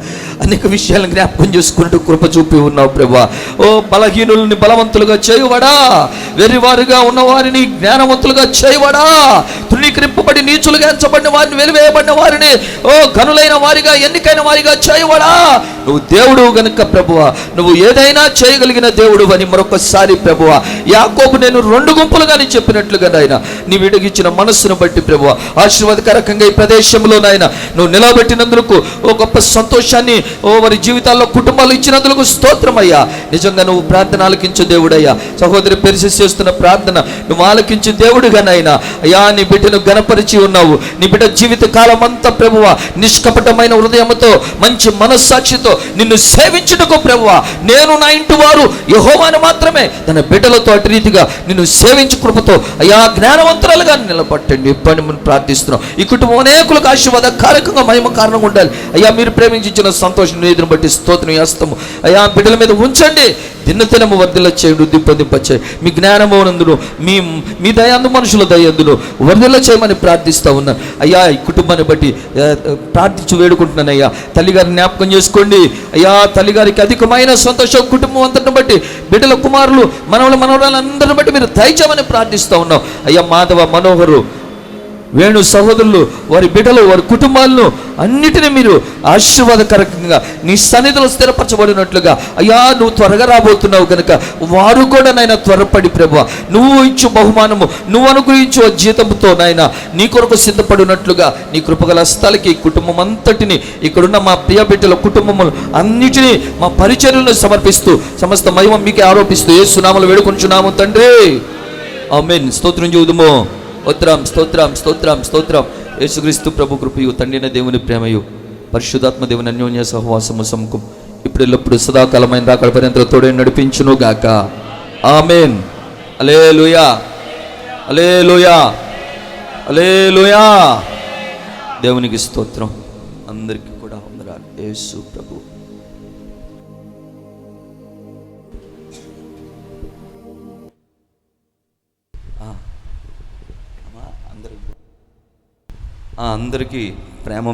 అనేక విషయాలను జ్ఞాపకం చేసుకున్నట్టు కృప చూపి ఉన్నావు ప్రభువా. ఓ బలహీనుల్ని బలవంతులుగా చేయవడా, వెర్రివారుగా ఉన్నవారిని జ్ఞానవంతులుగా చేయవడా, తృణీకరింపబడి నీచులుగా ఎంచబడిన వారిని వెలివేయబడిన వారిని ఓ గనులైన వారిగా ఎన్నికైన వారిగా చేయవడా. నువ్వు దేవుడు గనుక ప్రభువా నువ్వు ఏదైనా చేయగలిగిన దేవుడు అని మరొకసారి ప్రభువా యాకోబు నేను 2 గుంపులుగా నీ చెప్పినట్లుగా నాయన నీ విడిగిచ్చిన మనస్సును బట్టి ప్రభువా ఆశీర్వాదకరంగా ఈ ప్రదేశంలో నాయన నాయన నువ్వు నిలబెట్టినందుకు ఓ గొప్ప సంతోషాన్ని వారి జీవితాల్లో కుటుంబాలు ఇచ్చినందుకు స్తోత్రమయ్యా. నిజంగా నువ్వు ప్రార్థన ఆలకించు దేవుడయ్యా. సహోదరి పెరిసి చేస్తున్న ప్రార్థన నువ్వు ఆలకించు దేవుడుగానైనా అయ్యా. నీ బిడ్డను గణపరిచి ఉన్నావు. నీ బిడ్డ జీవిత కాలం అంతా ప్రభువా నిష్కపటమైన హృదయంతో మంచి మనస్సాక్షితో నిన్ను సేవించుటకు ప్రభువా నేను నా ఇంటి వారు యెహోవాను మాత్రమే తన బిడ్డలతో అటు రీతిగా నిన్ను సేవించు కృపతో అయ్యా జ్ఞానవంతురాలుగా నిలబట్టండి. ఇప్పటి మనం ప్రార్థిస్తున్నాం. ఈ కుటుంబం అనేకులకు ఆశీర్వాదకారకంగా మహిమ కారణంగా ఉండాలి అయ్యా. మీరు ప్రేమించిన సంతోషం నిధులను బట్టి స్తోత్రం చేస్తాము అయ్యా. బిడ్డల మీద ఉంచండి, దినదినము వర్ధిల్ల చేయండి, ఉద్దింపదింపచేయి. మీ జ్ఞానము నందును మీ దయందు మనుషుల దయందును వర్ధిల్ల చేయమని ప్రార్థిస్తూ ఉన్నాను అయ్యా. ఈ కుటుంబాన్ని బట్టి ప్రార్థించి వేడుకుంటున్నాను అయ్యా. తల్లిగారిని జ్ఞాపకం చేసుకోండి అయ్యా. తల్లిగారికి అధికమైన సంతోషం కుటుంబం అంతటిని బట్టి బిడ్డల కుమారులు మనవరాలందరిని బట్టి మీరు దయచేయమని ప్రార్థిస్తూ ఉన్నాం అయ్యా. మాధవ, మనోహరు, వేణు సహోదరులు, వారి బిడ్డలు, వారి కుటుంబాలను అన్నిటినీ మీరు ఆశీర్వాదకరంగా నీ సన్నిధిలో స్థిరపరచబడినట్లుగా అయ్యా నువ్వు త్వరగా రాబోతున్నావు కనుక వారు కూడా నాయన త్వరపడి ప్రభువా నువ్వు ఇచ్చు బహుమానము నువ్వు అనుగ్రహించు జీతంతో నాయన నీ కొరకు సిద్ధపడినట్లుగా నీ కృపగల స్థలకి కుటుంబం అంతటిని ఇక్కడున్న మా ప్రియ బిడ్డల కుటుంబములు అన్నిటినీ మా పరిచర్యలను సమర్పిస్తూ సమస్త మహిమ మీకే ఆరోపిస్తూ యేసు నామములో వేడుకొంచున్నాము తండ్రి. ఆమేన్. స్తోత్రం చెబుదుము. స్తోత్రం స్తోత్రం స్తోత్రం స్తోత్రం. యేసుక్రీస్తు ప్రభు కృపయు తండ్రిన దేవుని ప్రేమయు పరిశుద్ధాత్మ దేవుని అన్యోన్య సహవాసము సముఖం ఇప్పుడు ఎల్లప్పుడు సదాకాలమైన రాకడ పర్యంతరం తోడే నడిపించును గాక. ఆమేన్. హల్లెలూయా హల్లెలూయా హల్లెలూయా. దేవునికి స్తోత్రం. అందరికీ కూడా వందనాలు. యేసు ప్రభు. అందరికీ ప్రేమ